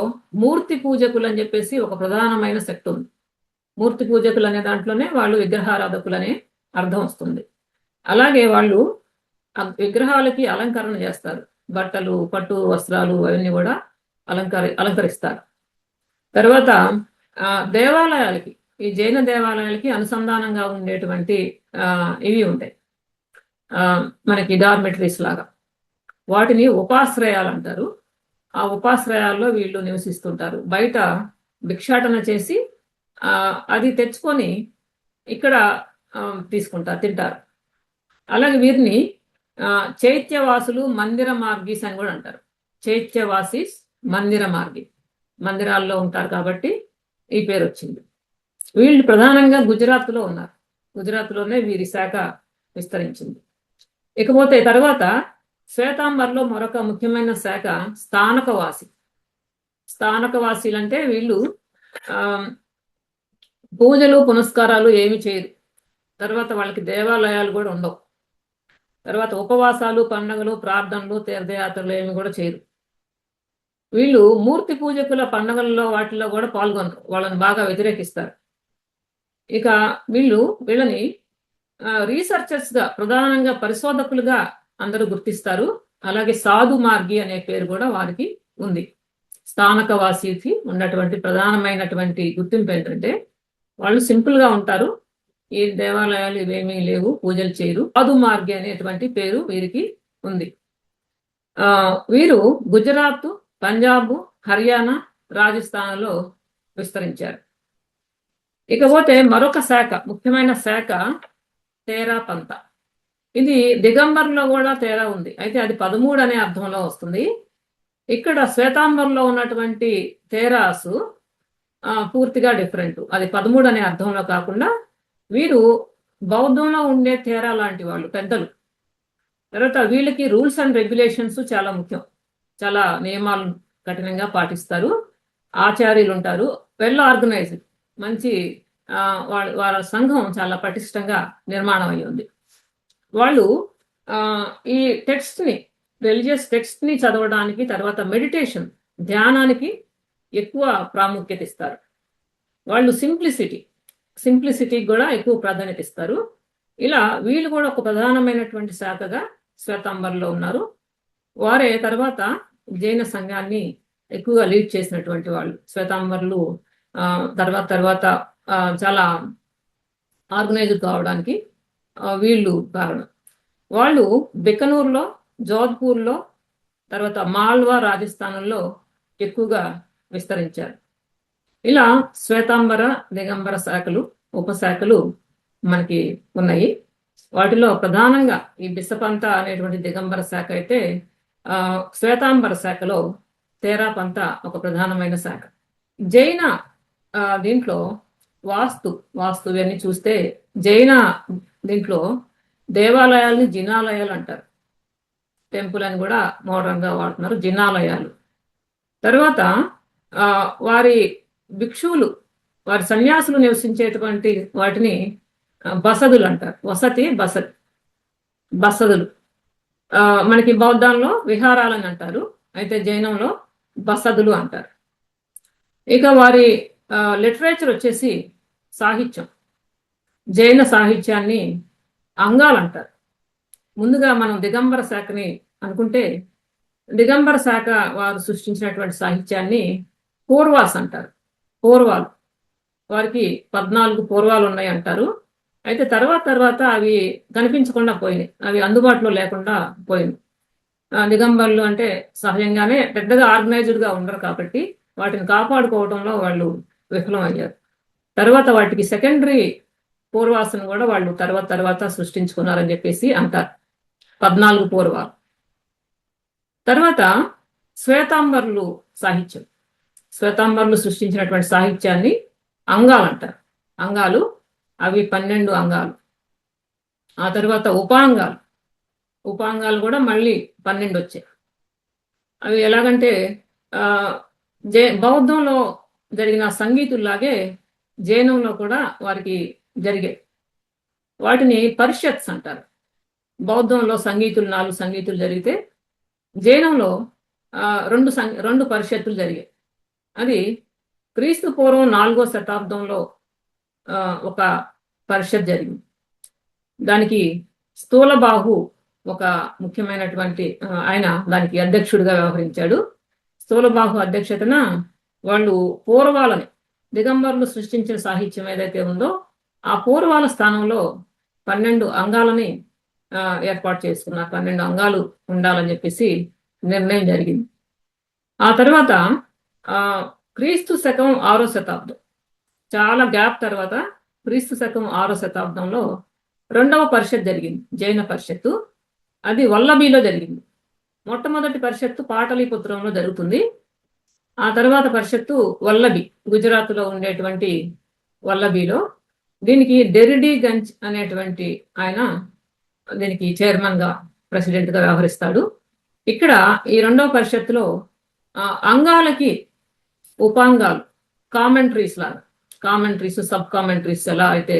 [SPEAKER 1] మూర్తి పూజకులు అని చెప్పేసి ఒక ప్రధానమైన సెక్ట్ ఉంది. మూర్తి పూజకులు అనే దాంట్లోనే వాళ్ళు విగ్రహారాధకులు అనే అర్థం వస్తుంది. అలాగే వాళ్ళు విగ్రహాలకి అలంకరణ చేస్తారు. బట్టలు, పట్టు వస్త్రాలు అవన్నీ కూడా అలంకరిస్తారు. తర్వాత దేవాలయాలకి, ఈ జైన దేవాలయాలకి అనుసంధానంగా ఉండేటువంటి ఇవి ఉంటాయి, మనకి డార్మెటరీస్ లాగా. వాటిని ఉపాశ్రయాలు అంటారు. ఆ ఉపాశ్రయాల్లో వీళ్ళు నివసిస్తుంటారు. బయట భిక్షాటన చేసి అది తెచ్చుకొని ఇక్కడ తింటారు. అలాగే వీరిని చైత్యవాసులు, మందిర మార్గీస్ అని కూడా అంటారు. చైత్యవాసీస్, మందిర మార్గి, మందిరాల్లో ఉంటారు కాబట్టి ఈ పేరు వచ్చింది. వీళ్ళు ప్రధానంగా గుజరాత్లో ఉన్నారు. గుజరాత్లోనే వీరి శాఖ విస్తరించింది. ఇకపోతే తర్వాత శ్వేతాంబర్లో మరొక ముఖ్యమైన శాఖ స్థానకవాసి. స్థానకవాసీలు అంటే వీళ్ళు పూజలు పునస్కారాలు ఏమి చేయరు. తర్వాత వాళ్ళకి దేవాలయాలు కూడా ఉండవు. తర్వాత ఉపవాసాలు, పండుగలు, ప్రార్థనలు, తీర్థయాత్రలు ఏమి కూడా చేయరు. వీళ్ళు మూర్తి పూజకుల పండుగల్లో వాటిల్లో కూడా పాల్గొనరు. వాళ్ళని బాగా వ్యతిరేకిస్తారు. ఇక వీళ్ళని రీసెర్చర్స్గా, ప్రధానంగా పరిశోధకులుగా అందరూ గుర్తిస్తారు. అలాగే సాధు మార్గి అనే పేరు కూడా వారికి ఉంది. స్థానకవాసికి ఉన్నటువంటి ప్రధానమైనటువంటి గుర్తింపు ఏంటంటే వాళ్ళు సింపుల్గా ఉంటారు. ఈ దేవాలయాలు ఇవేమీ లేవు, పూజలు చేయరు. సాధు మార్గి అనేటువంటి పేరు వీరికి ఉంది. వీరు గుజరాత్, పంజాబ్, హర్యానా, రాజస్థాన్లో విస్తరించారు. ఇకపోతే మరొక శాఖ, ముఖ్యమైన శాఖ తేరా పంత. ఇది దిగంబర్లో కూడా తేరా ఉంది. అయితే అది 13 అనే అర్థంలో వస్తుంది. ఇక్కడ శ్వేతాంబర్లో ఉన్నటువంటి తేరాసు పూర్తిగా డిఫరెంట్. అది 13 అనే అర్థంలో కాకుండా వీరు బౌద్ధంలో ఉండే తేరా లాంటి వాళ్ళు, పెద్దలు. తర్వాత వీళ్ళకి రూల్స్ అండ్ రెగ్యులేషన్స్ చాలా ముఖ్యం. చాలా నియమాలు కఠినంగా పాటిస్తారు. ఆచార్యులు ఉంటారు. వెల్ ఆర్గనైజ్డ్, మంచి వాళ్ళ సంఘం చాలా పటిష్టంగా నిర్మాణం అయి ఉంది. వాళ్ళు ఈ టెక్స్ట్ని, రిలీజియస్ టెక్స్ట్ని చదవడానికి, తర్వాత మెడిటేషన్, ధ్యానానికి ఎక్కువ ప్రాముఖ్యత ఇస్తారు. వాళ్ళు సింప్లిసిటీకి కూడా ఎక్కువ ప్రాధాన్యత ఇస్తారు. ఇలా వీళ్ళు కూడా ఒక ప్రధానమైనటువంటి శాఖగా శ్వేతాంబర్లో ఉన్నారు. వారే తర్వాత జైన సంఘాన్ని ఎక్కువగా లీడ్ చేసినటువంటి వాళ్ళు. శ్వేతాంబర్లు తర్వాత చాలా ఆర్గనైజ్డ్ కావడానికి వీళ్ళు కారణం. వాళ్ళు బికనూర్లో, జోధ్పూర్లో, తర్వాత మాల్వా, రాజస్థాన్లో ఎక్కువగా విస్తరించారు. ఇలా శ్వేతాంబర, దిగంబర శాఖలు, ఉపశాఖలు మనకి ఉన్నాయి. వాటిలో ప్రధానంగా ఈ బిసపంత అనేటువంటి దిగంబర శాఖ అయితే, శ్వేతాంబర శాఖలో తేరా పంత ఒక ప్రధానమైన శాఖ. జైన దీంట్లో వాస్తు ఇవన్నీ చూస్తే, జైన దీంట్లో దేవాలయాల్ని జినాలయాలు అంటారు. టెంపుల్ అని కూడా మోడర్న్గా వాడుతున్నారు, జినాలయాలు. తర్వాత వారి భిక్షువులు, వారి సన్యాసులు నివసించేటువంటి వాటిని బసదులు అంటారు. బసదులు. మనకి బౌద్ధంలో విహారాలని అంటారు, అయితే జైనంలో బసదులు అంటారు. ఇక వారి లిటరేచర్ వచ్చేసి సాహిత్యం. జైన సాహిత్యాన్ని అంగాలు అంటారు. ముందుగా మనం దిగంబర శాఖని అనుకుంటే, దిగంబర శాఖ వారు సృష్టించినటువంటి సాహిత్యాన్ని పూర్వాస్ అంటారు. పూర్వాలు, వారికి 14 పూర్వాలు ఉన్నాయి అంటారు. అయితే తర్వాత అవి కనిపించకుండా పోయినాయి, అవి అందుబాటులో లేకుండా పోయింది. దిగంబర్లు అంటే సహజంగానే పెద్దగా ఆర్గనైజ్డ్గా ఉండరు కాబట్టి వాటిని కాపాడుకోవడంలో వాళ్ళు విఫలం అయ్యారు. తర్వాత వాటికి సెకండరీ పూర్వాసను కూడా వాళ్ళు తర్వాత సృష్టించుకున్నారని చెప్పేసి అంటారు. 14 పూర్వాలు. తర్వాత శ్వేతాంబర్లు సాహిత్యం. శ్వేతాంబర్లు సృష్టించినటువంటి సాహిత్యాన్ని అంగాలు అంటారు. అంగాలు, అవి 12 అంగాలు. ఆ తర్వాత ఉపాంగాలు కూడా మళ్ళీ 12 వచ్చాయి. అవి ఎలాగంటే బౌద్ధంలో జరిగిన సంగీతుల్లాగే జైనంలో కూడా వారికి జరిగాయి. వాటిని పరిషత్స్ అంటారు. బౌద్ధంలో 4 సంగీతులు జరిగితే, జైనంలో రెండు పరిషత్తులు జరిగాయి. అది క్రీస్తు పూర్వం 4వ శతాబ్దంలో ఒక పరిషత్ జరిగింది. దానికి స్థూలబాహు ఒక ముఖ్యమైనటువంటి ఆయన దానికి అధ్యక్షుడిగా వ్యవహరించాడు. స్థూలబాహు అధ్యక్షతన వాళ్ళు పూర్వాలని, దిగంబరులు సృష్టించిన సాహిత్యం ఏదైతే ఉందో ఆ పూర్వాల స్థానంలో 12 అంగాలని ఏర్పాటు చేసుకున్నారు. 12 అంగాలు ఉండాలని చెప్పేసి నిర్ణయం జరిగింది. ఆ తర్వాత క్రీస్తు శకం 6వ శతాబ్దం, చాలా గ్యాప్ తర్వాత క్రీస్తు శకం 6వ శతాబ్దంలో 2వ పరిషత్ జరిగింది, జైన పరిషత్తు. అది వల్లభిలో జరిగింది. మొట్టమొదటి పరిషత్తు పాటలీపుత్రంలో జరుగుతుంది. ఆ తర్వాత పరిషత్తు వల్లభి, గుజరాత్లో ఉండేటువంటి వల్లభిలో. దీనికి డెరిడి గంజ్ అనేటువంటి ఆయన దీనికి చైర్మన్గా, ప్రెసిడెంట్గా వ్యవహరిస్తాడు. ఇక్కడ ఈ 2వ పరిషత్తులో అంగాలకి ఉపాంగాలు, కామెంట్రీస్ లాగా, కామెంట్రీస్, సబ్ కామెంట్రీస్ ఎలా అయితే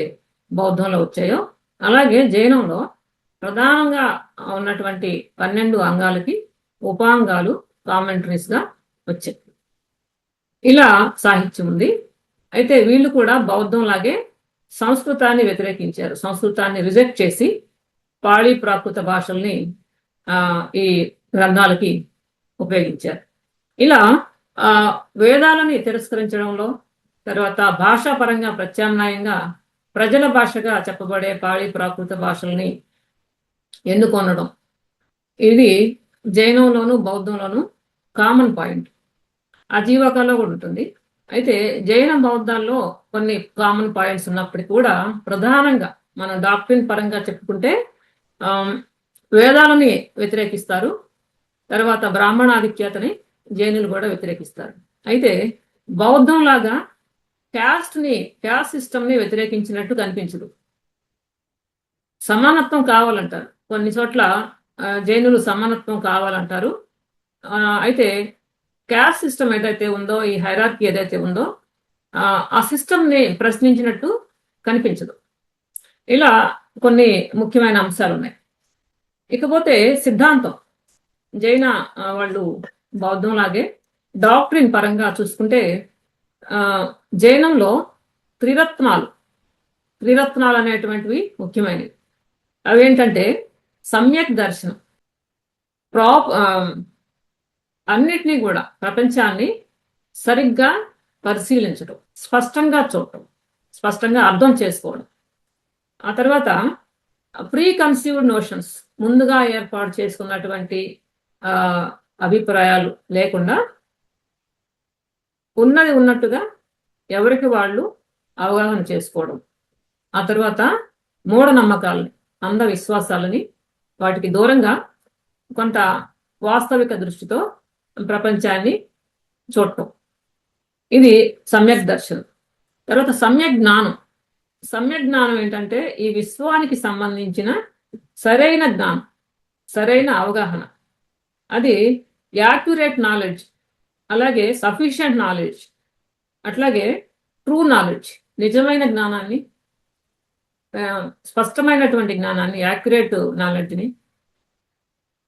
[SPEAKER 1] బౌద్ధంలో వచ్చాయో అలాగే జైనంలో ప్రధానంగా ఉన్నటువంటి 12 అంగాలకి ఉపాంగాలు, కామెంట్రీస్గా వచ్చాయి. ఇలా సాహిత్యం ఉంది. అయితే వీళ్ళు కూడా బౌద్ధం లాగే సంస్కృతాన్ని వ్యతిరేకించారు. సంస్కృతాన్ని రిజెక్ట్ చేసి పాళీ ప్రాకృత భాషల్ని ఈ గ్రంథాలకి ఉపయోగించారు. ఇలా వేదాలని తిరస్కరించడంలో, తర్వాత భాషాపరంగా ప్రత్యామ్నాయంగా ప్రజల భాషగా చెప్పబడే పాళీ ప్రాకృత భాషల్ని ఎన్నుకొనడం, ఇది జైనంలోను బౌద్ధంలోను కామన్ పాయింట్. అజీవకలో కూడా ఉంటుంది. అయితే జైన బౌద్ధాల్లో కొన్ని కామన్ పాయింట్స్ ఉన్నప్పటికీ కూడా ప్రధానంగా మన డాక్ట్రిన్ పరంగా చెప్పుకుంటే వేదాలని వ్యతిరేకిస్తారు. తర్వాత బ్రాహ్మణాధిక్యతని జైనులు కూడా వ్యతిరేకిస్తారు. అయితే బౌద్ధం లాగా క్యాస్ట్ సిస్టమ్ని వ్యతిరేకించినట్టు కనిపించదు. సమానత్వం కావాలంటారు. కొన్ని చోట్ల జైనులు సమానత్వం కావాలంటారు. అయితే క్యాస్ట్ సిస్టమ్ ఏదైతే ఉందో, ఈ హైరార్కీ ఏదైతే ఉందో ఆ సిస్టమ్ని ప్రశ్నించినట్టు కనిపించదు. ఇలా కొన్ని ముఖ్యమైన అంశాలు ఉన్నాయి. ఇకపోతే సిద్ధాంతం, జైన వాళ్ళు బౌద్ధం లాగే డాక్ట్రిన్ పరంగా చూసుకుంటే జైనంలో త్రిరత్నాలు అనేటువంటివి ముఖ్యమైనవి. అవేంటంటే సమ్యక్ దర్శనం, అన్నిటినీ కూడా ప్రపంచాన్ని సరిగ్గా పరిశీలించడం, స్పష్టంగా చూడటం, స్పష్టంగా అర్థం చేసుకోవడం. ఆ తర్వాత ప్రీ కన్సీవ్డ్ నోషన్స్, ముందుగా ఏర్పాటు చేసుకున్నటువంటి అభిప్రాయాలు లేకుండా ఉన్నది ఉన్నట్టుగా ఎవరికి వాళ్ళు అవగాహన చేసుకోవడం. ఆ తర్వాత మూఢనమ్మకాలని, అంధవిశ్వాసాలని వాటికి దూరంగా కొంత వాస్తవిక దృష్టితో ప్రపంచాన్ని చూడటం. ఇది సమ్యక్ దర్శనం. తర్వాత సమ్యక్ జ్ఞానం. సమ్యక్ జ్ఞానం ఏంటంటే ఈ విశ్వానికి సంబంధించిన సరైన జ్ఞానం, సరైన అవగాహన. అది యాక్యురేట్ నాలెడ్జ్, అలాగే సఫిషియంట్ నాలెడ్జ్, అట్లాగే ట్రూ నాలెడ్జ్, నిజమైన జ్ఞానాన్ని, స్పష్టమైనటువంటి జ్ఞానాన్ని, యాక్యురేట్ నాలెడ్జ్ని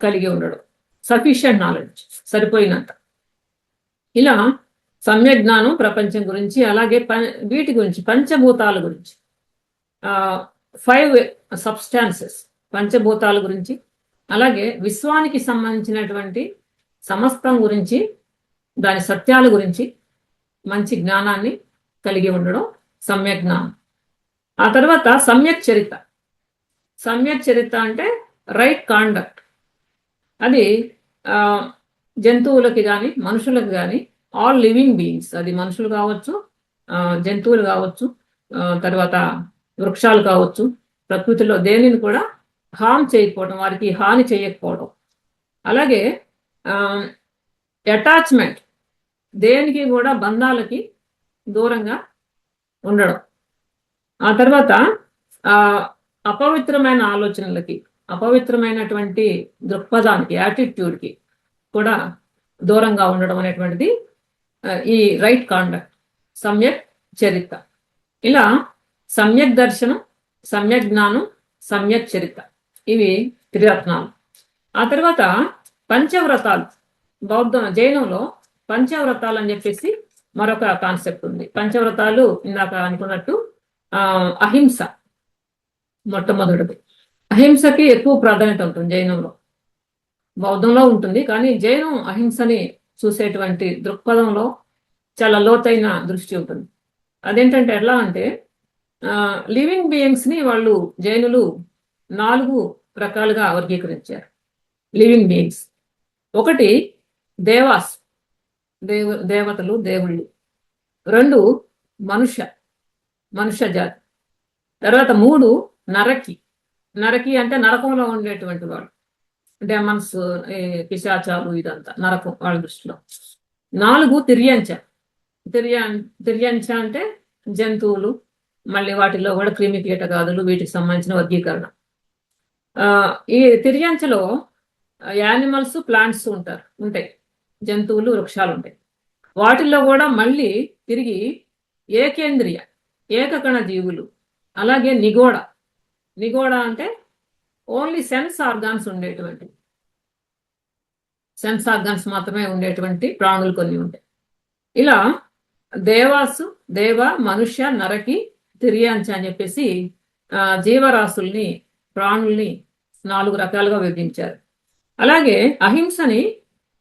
[SPEAKER 1] కలిగి ఉండడం. సఫిషియంట్ నాలెడ్జ్, సరిపోయినంత. ఇలా సమ్యక్ జ్ఞానం ప్రపంచం గురించి, అలాగే వీటి గురించి, పంచభూతాల గురించి, 5 సబ్స్టాన్సెస్, పంచభూతాల గురించి, అలాగే విశ్వానికి సంబంధించినటువంటి సమస్తం గురించి, దాని సత్యాల గురించి మంచి జ్ఞానాన్ని కలిగి ఉండడం సమ్యక్ జ్ఞానం. ఆ తర్వాత సమ్యక్ చరిత్ర. సమ్యక్ చరిత్ర అంటే రైట్ కాండక్ట్. అది జంతువులకి కానీ మనుషులకు కానీ, ఆల్ లివింగ్ బీయింగ్స్, అది మనుషులు కావచ్చు, జంతువులు కావచ్చు, తర్వాత వృక్షాలు కావచ్చు, ప్రకృతిలో దేనిని కూడా హామ్ చేయకపోవడం, వారికి హాని చేయకపోవడం. అలాగే అటాచ్మెంట్, దేనికి కూడా బంధాలకి దూరంగా ఉండడం. ఆ తర్వాత అపవిత్రమైన ఆలోచనలకి, అపవిత్రమైనటువంటి దృక్పథానికి, యాటిట్యూడ్కి కూడా దూరంగా ఉండడం అనేటువంటిది ఈ రైట్ కాండక్ట్, సమ్యక్ చరిత్ర. ఇలా సమ్యక్ దర్శనం, సమ్యక్ జ్ఞానం, సమ్యక్ చరిత్ర, ఇవి త్రిరత్నాలు. ఆ తర్వాత పంచవ్రతాలు. జైనంలో పంచవ్రతాలు అని చెప్పేసి మరొక కాన్సెప్ట్ ఉంది. పంచవ్రతాలు ఇందాక అనుకున్నట్టు అహింస మొట్టమొదటిది. అహింసకి ఎక్కువ ప్రాధాన్యత ఉంటుంది జైనంలో. బౌద్ధంలో ఉంటుంది, కానీ జైనం అహింసని చూసేటువంటి దృక్పథంలో చాలా లోతైన దృష్టి ఉంటుంది. అదేంటంటే ఎట్లా అంటే లివింగ్ బీయింగ్స్ ని వాళ్ళు జైనులు 4 రకాలుగా వర్గీకరించారు. లివింగ్ బీయింగ్స్ ఒకటి దేవాస్, దేవతలు, దేవుళ్ళు. 2 మనుష్య జాతి. తర్వాత 3 నరకి అంటే నరకంలో ఉండేటువంటి వాళ్ళు, డెమన్స్, పిశాచాలు, ఇదంతా నరకం వాళ్ళ దృష్టిలో. 4 తిర్యంచ అంటే జంతువులు, మళ్ళీ వాటిలో కూడా క్రిమి కీటకాదులు, వీటికి సంబంధించిన వర్గీకరణ. ఈ తిర్యంచలో యానిమల్స్, ప్లాంట్స్ ఉంటాయి, జంతువులు, వృక్షాలు ఉంటాయి. వాటిల్లో కూడా మళ్ళీ తిరిగి ఏకేంద్రియ, ఏకకణ జీవులు, అలాగే నిగోడ అంటే ఓన్లీ సెన్స్ ఆర్గాన్స్ మాత్రమే ఉండేటువంటి ప్రాణులు కొన్ని ఉంటాయి. ఇలా దేవ, మనుష్య, నరకి, తిర్యాంచ అని చెప్పేసి జీవరాశుల్ని, ప్రాణుల్ని 4 రకాలుగా విభజించారు. అలాగే అహింసని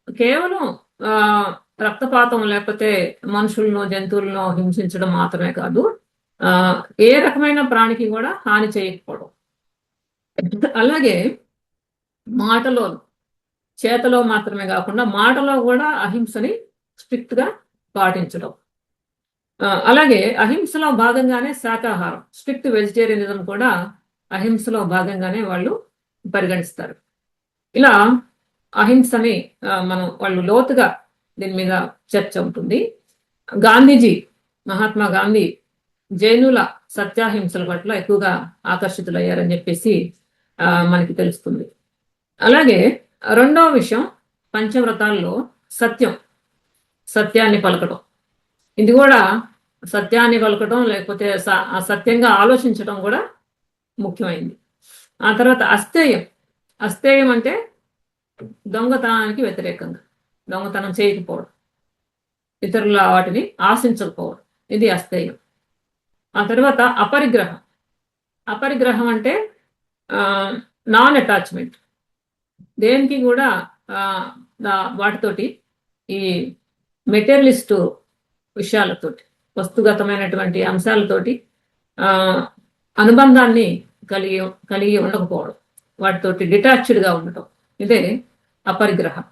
[SPEAKER 1] కేవలం రక్తపాతం లేకపోతే మనుషులను, జంతువులను హింసించడం మాత్రమే కాదు, ఏ రకమైన ప్రాణికి కూడా హాని చేయకపోవడం. అలాగే చేతలో మాత్రమే కాకుండా మాటలో కూడా అహింసని స్ట్రిక్ట్ గా పాటించడం. అలాగే అహింసలో భాగంగానే శాకాహారం, స్ట్రిక్ట్ వెజిటేరియనిజం కూడా అహింసలో భాగంగానే వాళ్ళు పరిగణిస్తారు. ఇలా అహింసని వాళ్ళు లోతుగా దీని మీద చర్చ ఉంటుంది. మహాత్మా గాంధీ జైనుల సత్యాహింసల పట్ల ఎక్కువగా ఆకర్షితులయ్యారని చెప్పేసి మనకి తెలుస్తుంది. అలాగే రెండవ విషయం, పంచవ్రతాల్లో సత్యాన్ని పలకడం. ఇది కూడా సత్యాన్ని పలకడం లేకపోతే సత్యంగా ఆలోచించడం కూడా ముఖ్యమైంది. ఆ తర్వాత అస్థేయం అంటే దొంగతనానికి వ్యతిరేకంగా, దొంగతనం చేయకపోవడం, ఇతరుల వాటిని ఆశించకపోవడం, ఇది అస్థేయం. ఆ తర్వాత అపరిగ్రహం అంటే నాన్ అటాచ్మెంట్, దేనికి కూడా వాటితోటి, ఈ మెటీరియలిస్ట్ విషయాలతోటి, వస్తుగతమైనటువంటి అంశాలతోటి అనుబంధాన్ని కలిగి ఉండకపోవడం, వాటితోటి డిటాచ్డ్గా ఉండటం, ఇదే అపరిగ్రహం.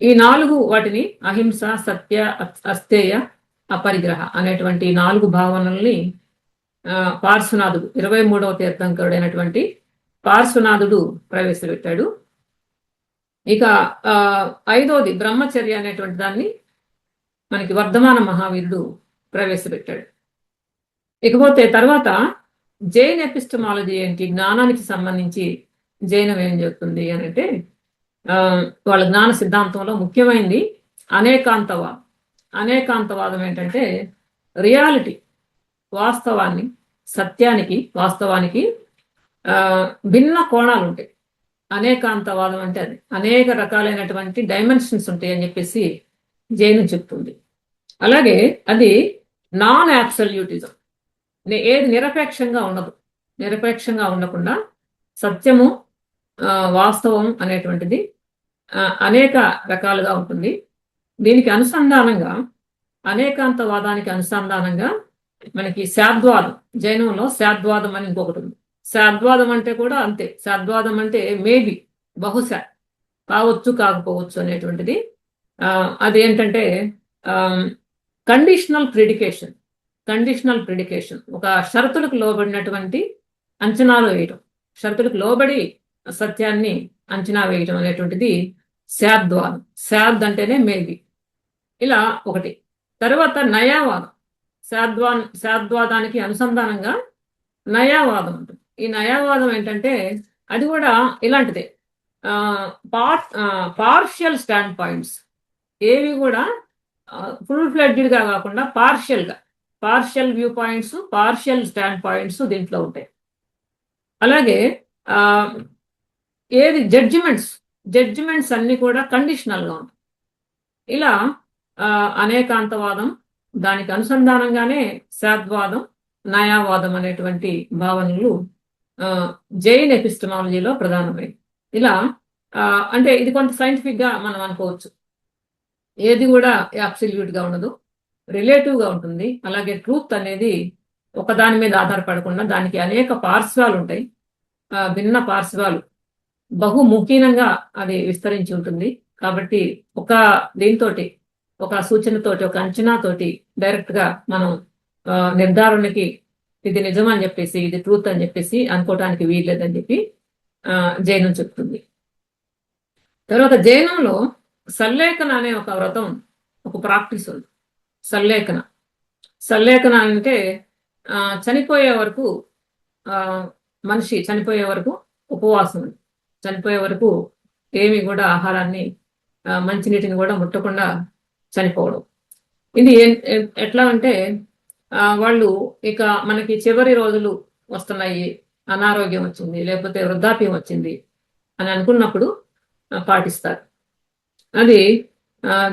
[SPEAKER 1] ఈ 4 వాటిని అహింస, సత్య, అస్థేయ, అపరిగ్రహ అనేటువంటి 4 భావనల్ని పార్శ్వనాథుడు, 23వ తీర్థంకరుడైనటువంటి పార్శ్వనాథుడు ప్రవేశపెట్టాడు. ఇక 5వది బ్రహ్మచర్య అనేటువంటి దాన్ని మనకి వర్ధమాన మహావీరుడు ప్రవేశపెట్టాడు. ఇకపోతే తర్వాత జైన్ ఎపిస్టమాలజీ ఏంటి, జ్ఞానానికి సంబంధించి జైనం ఏం చెప్తుంది అని అంటే, వాళ్ళ జ్ఞాన సిద్ధాంతంలో ముఖ్యమైనది అనేకాంతవాదం ఏంటంటే రియాలిటీ, వాస్తవానికి భిన్న కోణాలు ఉంటాయి. అనేకాంతవాదం అంటే అది అనేక రకాలైనటువంటి డైమెన్షన్స్ ఉంటాయి అని చెప్పేసి జైనం చెప్తుంది. అలాగే అది నాన్ అబ్సల్యూటిజం, ఏది నిరపేక్షంగా ఉండకుండా సత్యము, వాస్తవం అనేటువంటిది అనేక రకాలుగా ఉంటుంది. దీనికి అనుసంధానంగా, అనేకాంతవాదానికి అనుసంధానంగా మనకి శాద్వాదం, జైనంలో శాద్వాదం అని ఇంకొకటి ఉంది. శాద్వాదం అంటే కూడా అంతే. శాద్వాదం అంటే మేబీ, బహుశా, కావచ్చు, కాకపోవచ్చు అనేటువంటిది. అదేంటంటే కండిషనల్ ప్రిడికేషన్, ఒక షరతులకు లోబడినటువంటి అంచనాలు వేయటం, షరతులకు లోబడి సత్యాన్ని అంచనా వేయటం అనేటువంటిది శాద్వాదం. అంటేనే మేబీ. ఇలా ఒకటి. తర్వాత నయావాదం, శాద్వాదానికి అనుసంధానంగా నయావాదం ఉంటుంది. ఈ నయావాదం ఏంటంటే అది కూడా ఇలాంటిదే. పార్షియల్ స్టాండ్ పాయింట్స్, ఏవి కూడా ఫుల్ ఫ్లెడ్జ్డ్గా కాకుండా partial view points, partial stand points దీంట్లో ఉంటాయి. అలాగే ఏది జడ్జిమెంట్స్, జడ్జిమెంట్స్ అన్ని కూడా కండిషనల్ గా ఉంటాయి. ఇలా అనేకాంతవాదం, దానికి అనుసంధానంగానే శాద్వాదం, నయావాదం అనేటువంటి భావనలు జైన్ ఎపిస్టమాలజీలో ప్రధానమైనవి. ఇలా అంటే ఇది కొంత సైంటిఫిక్ గా మనం అనుకోవచ్చు. ఏది కూడా అబ్సల్యూట్ గా ఉండదు, రిలేటివ్ గా ఉంటుంది. అలాగే ట్రూత్ అనేది ఒకదాని మీద ఆధారపడకుండా దానికి అనేక పార్శ్వాలు ఉంటాయి. భిన్న పార్శ్వాలు బహుముఖీనంగా అది విస్తరించి ఉంటుంది. కాబట్టి ఒక దీంతోటి, ఒక సూచనతోటి, ఒక అంచనాతోటి డైరెక్ట్ గా మనం నిర్ధారణకి ఇది నిజం అని చెప్పేసి, ఇది ట్రూత్ అని చెప్పేసి అనుకోవటానికి వీల్లేదని చెప్పి జైనం చెప్తుంది. తర్వాత జైనంలో సల్లేఖన అనే ఒక వ్రతం, ఒక ప్రాక్టీస్ ఉంది. సల్లేఖన అంటే చనిపోయే వరకు, మనిషి చనిపోయే వరకు ఉపవాసం, చనిపోయే వరకు ఏమి కూడా ఆహారాన్ని, మంచినీటిని కూడా ముట్టకుండా చనిపోవడం. ఇది ఎట్లా అంటే వాళ్ళు ఇక మనకి చివరి రోజులు వస్తున్నాయి, అనారోగ్యం వచ్చింది, లేకపోతే వృద్ధాప్యం వచ్చింది అని అనుకున్నప్పుడు పాటిస్తారు. అది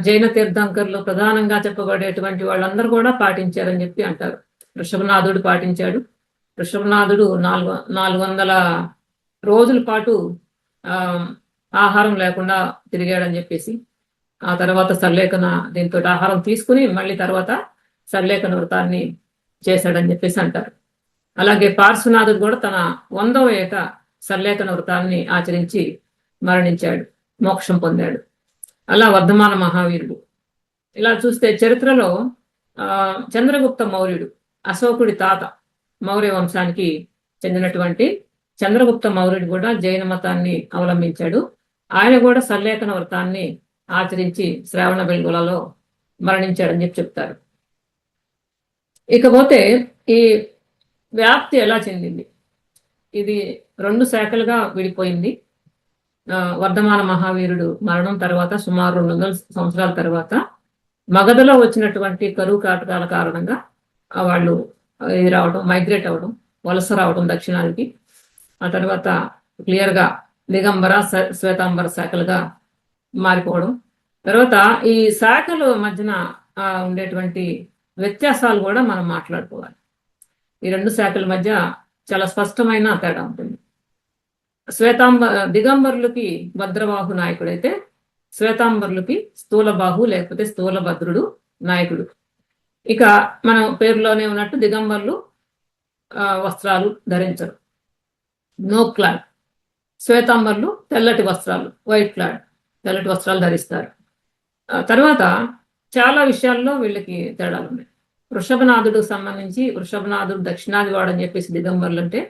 [SPEAKER 1] జైన తీర్థంకర్లు ప్రధానంగా చెప్పబడేటువంటి వాళ్ళందరూ కూడా పాటించారని చెప్పి అంటారు. ఋషభనాథుడు పాటించాడు. ఋషభనాథుడు 400 రోజుల పాటు ఆహారం లేకుండా తిరిగాడని చెప్పేసి, ఆ తర్వాత సల్లేఖన దీంతో ఆహారం తీసుకుని మళ్ళీ తర్వాత సల్లేఖన వ్రతాన్ని చేశాడని చెప్పేసి అంటారు. అలాగే పార్శ్వనాథుడు కూడా తన 100వ ఏట సల్లేఖన వ్రతాన్ని ఆచరించి మరణించాడు, మోక్షం పొందాడు. అలా వర్ధమాన మహావీరుడు. ఇలా చూస్తే చరిత్రలో చంద్రగుప్త మౌర్యుడు, అశోకుడి తాత, మౌర్య వంశానికి చెందినటువంటి చంద్రగుప్త మౌర్యుడు కూడా జైన మతాన్ని అవలంబించాడు. ఆయన కూడా సల్లేఖన వ్రతాన్ని ఆచరించి శ్రావణ బెల్గులలో మరణించాడని చెప్పి చెప్తారు. ఇకపోతే ఈ వ్యాప్తి ఎలా చెందింది? ఇది 2 శాఖలుగా విడిపోయింది. వర్ధమాన మహావీరుడు మరణం తర్వాత సుమారు 200 సంవత్సరాల తర్వాత మగధలో వచ్చినటువంటి కరువు కాటకాల కారణంగా వాళ్ళు ఇది రావడం, మైగ్రేట్ అవడం, వలస రావడం దక్షిణానికి. ఆ తర్వాత క్లియర్గా దిగంబర, శ్వేతాంబర శాఖలుగా మారిపోవడం. తర్వాత ఈ శాఖల మధ్యన ఉండేటువంటి వ్యత్యాసాలు కూడా మనం మాట్లాడుకోవాలి. ఈ 2 శాఖల మధ్య చాలా స్పష్టమైన తేడా ఉంటుంది. దిగంబరులకి భద్రబాహు నాయకుడైతే శ్వేతాంబరులకి స్థూలబాహు లేకపోతే స్థూలభద్రుడు నాయకుడు. ఇక మనం పేరులోనే ఉన్నట్టు దిగంబరులు వస్త్రాలు ధరించరు, నో క్లాడ్. శ్వేతాంబరులు తెల్లటి వస్త్రాలు, వైట్ క్లాడ్, తెల్లటి వస్త్రాలు ధరిస్తారు. తర్వాత చాలా విషయాల్లో వీళ్ళకి తేడాలు ఉన్నాయి. వృషభనాథుడు సంబంధించి వృషభనాథుడు దక్షిణాది వాడని చెప్పేసి దిగంబరులు అంటే,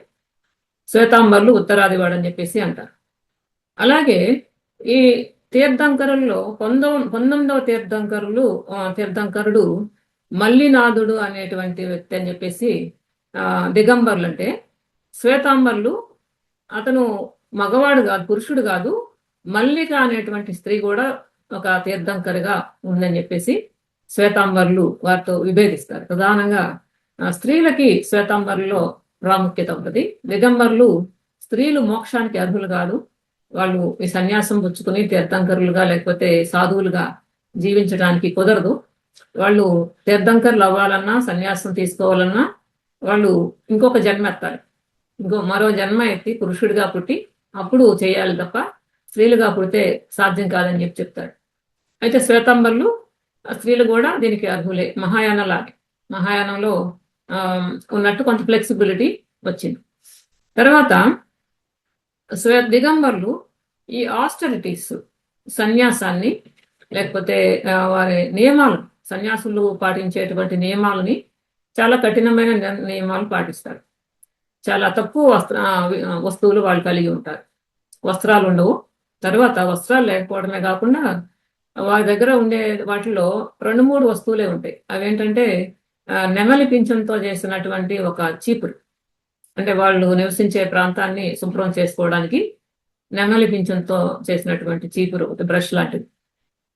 [SPEAKER 1] శ్వేతాంబరులు ఉత్తరాది వాడని చెప్పేసి అంటారు. అలాగే ఈ తీర్థంకరుల్లో 19వ తీర్థంకరుడు మల్లినాథుడు అనేటువంటి వ్యక్తి అని చెప్పేసి దిగంబరులు అంటే, శ్వేతాంబరులు అతను మగవాడు కాదు, పురుషుడు కాదు, మల్లిక అనేటువంటి స్త్రీ కూడా ఒక తీర్థంకరిగా ఉందని చెప్పేసి శ్వేతాంబరులు వారితో విభేదిస్తారు. ప్రధానంగా స్త్రీలకి శ్వేతాంబరులో ప్రాముఖ్యత ఉంటుంది. దిగంబరులు స్త్రీలు మోక్షానికి అర్హులు కాదు, వాళ్ళు ఈ సన్యాసం పుచ్చుకుని తీర్థంకరులుగా లేకపోతే సాధువులుగా జీవించడానికి కుదరదు. వాళ్ళు తీర్థంకరులు అవ్వాలన్నా, సన్యాసం తీసుకోవాలన్నా వాళ్ళు ఇంకొక జన్మ ఎత్తాలి, మరో జన్మ ఎత్తి పురుషుడిగా పుట్టి అప్పుడు చేయాలి తప్ప స్త్రీలుగా పుడితే సాధ్యం కాదని చెప్పి చెప్తాడు. అయితే శ్వేతాంబరులు స్త్రీలు కూడా దీనికి అర్హులే. మహాయానంలో ఉన్నట్టు కొంత ఫ్లెక్సిబిలిటీ వచ్చింది. తర్వాత దిగంబరులు ఈ ఆస్టరిటీస్, సన్యాసాన్ని లేకపోతే వారి నియమాలు, సన్యాసులు పాటించేటువంటి నియమాలని, చాలా కఠినమైన నియమాలు పాటిస్తారు. చాలా తక్కువ వస్తువులు వాళ్ళు కలిగి ఉంటారు, వస్త్రాలు ఉండవు. తర్వాత వస్త్రాలు లేకపోవడమే కాకుండా వారి దగ్గర ఉండే వాటిలో 2-3 వస్తువులే ఉంటాయి. అవేంటంటే నెమలి పింఛంతో చేసినటువంటి ఒక చీపురు, అంటే వాళ్ళు నివసించే ప్రాంతాన్ని శుభ్రం చేసుకోవడానికి నెమలి పింఛంతో చేసినటువంటి చీపురు, ఒక బ్రష్ లాంటిది.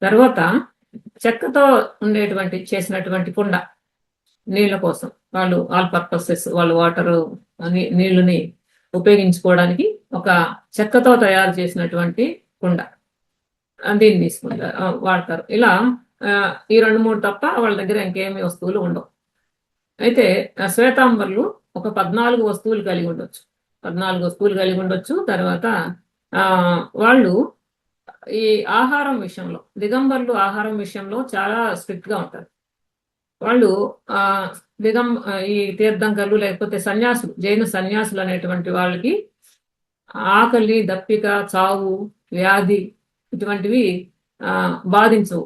[SPEAKER 1] తర్వాత చెక్కతో చేసినటువంటి కుండ, నీళ్ళ కోసం వాళ్ళు ఆల్ పర్పసెస్, వాళ్ళు వాటర్ నీళ్ళని ఉపయోగించుకోవడానికి ఒక చెక్కతో తయారు చేసినటువంటి కుండ. దీన్ని తీసుకుంటారు, వాడతారు. ఇలా ఈ 2, 3 తప్ప వాళ్ళ దగ్గర ఇంకేమి వస్తువులు ఉండవు. అయితే శ్వేతాంబర్లు ఒక 14 వస్తువులు కలిగి ఉండొచ్చు. 14 వస్తువులు కలిగి ఉండొచ్చు. తర్వాత వాళ్ళు ఈ ఆహారం విషయంలో, దిగంబర్లు ఆహారం విషయంలో చాలా స్ట్రిక్ట్ గా ఉంటారు. వాళ్ళు ఆ ఈ తీర్థంకర్లు లేకపోతే సన్యాసులు, జైన సన్యాసులు అనేటువంటి వాళ్ళకి ఆకలి, దప్పిక, చావు, వ్యాధి ఇటువంటివి బాధించవు.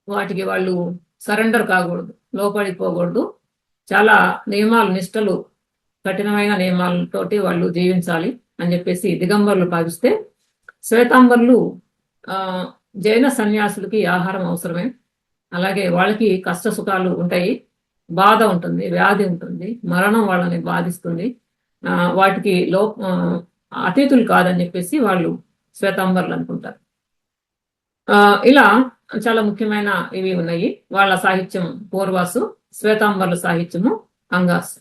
[SPEAKER 1] వాటికి వాళ్ళు సరెండర్ కాకూడదు, లోపడిపోకూడదు. చాలా నియమాలు, నిష్టలు, కఠినమైన నియమాలతోటి వాళ్ళు జీవించాలి అని చెప్పేసి దిగంబర్లు భావిస్తే, శ్వేతాంబర్లు జైన సన్యాసులకి ఆహారం అవసరమే. అలాగే వాళ్ళకి కష్ట సుఖాలు ఉంటాయి, బాధ ఉంటుంది, వ్యాధి ఉంటుంది, మరణం వాళ్ళని బాధిస్తుంది. వాటికి అతిథులు కాదని చెప్పేసి వాళ్ళు శ్వేతాంబర్లు అనుకుంటారు. ఇలా చాలా ముఖ్యమైన ఇవి ఉన్నాయి. వాళ్ళ సాహిత్యం పూర్వాసు, శ్వేతాంబర్ల సాహిత్యము అంగాస్.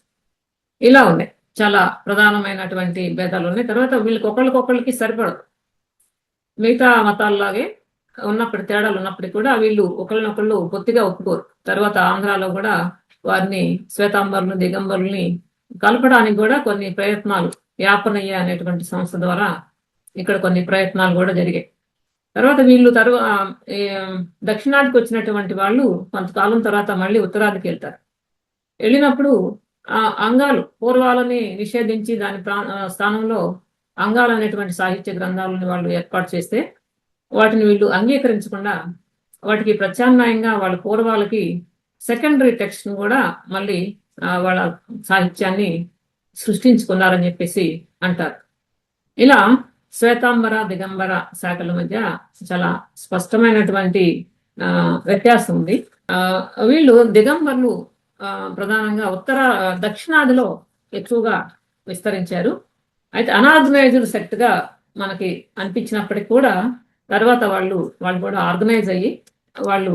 [SPEAKER 1] ఇలా ఉన్నాయి, చాలా ప్రధానమైనటువంటి భేదాలు ఉన్నాయి. తర్వాత వీళ్ళకి ఒకళ్ళకి సరిపడదు. మిగతా మతాల్లాగే ఉన్నప్పుడు తేడాలు ఉన్నప్పటికీ కూడా వీళ్ళు ఒకళ్ళనొకళ్ళు పొత్తిగా ఒప్పుకోరు. తర్వాత ఆంధ్రాలో కూడా వారిని శ్వేతాంబర్లు, దిగంబరుల్ని కలపడానికి కూడా కొన్ని ప్రయత్నాలు, యాపనయ్య అనేటువంటి సంస్థ ద్వారా ఇక్కడ కొన్ని ప్రయత్నాలు కూడా జరిగాయి. తర్వాత వీళ్ళు దక్షిణాదికి వచ్చినటువంటి వాళ్ళు కొంతకాలం తర్వాత మళ్ళీ ఉత్తరాదికి వెళ్తారు. వెళ్ళినప్పుడు అంగాలు, పూర్వాలని నిషేధించి దాని స్థానంలో అంగాలు అనేటువంటి సాహిత్య గ్రంథాలను వాళ్ళు ఏర్పాటు చేస్తే, వాటిని వీళ్ళు అంగీకరించకుండా వాటికి ప్రత్యామ్నాయంగా వాళ్ళ పూర్వాలకి సెకండరీ టెక్స్ట్ ను కూడా మళ్ళీ వాళ్ళ సాహిత్యాన్ని సృష్టించుకున్నారని చెప్పేసి అంటారు. ఇలా శ్వేతాంబర, దిగంబర శాఖల మధ్య చాలా స్పష్టమైనటువంటి వ్యత్యాసం ఉంది. వీళ్ళు దిగంబర్లు ప్రధానంగా దక్షిణాదిలో ఎక్కువగా విస్తరించారు. అయితే అనార్గనైజ్డ్ సెక్ట్ గా మనకి అనిపించినప్పటికీ కూడా తర్వాత వాళ్ళు కూడా ఆర్గనైజ్ అయ్యి వాళ్ళు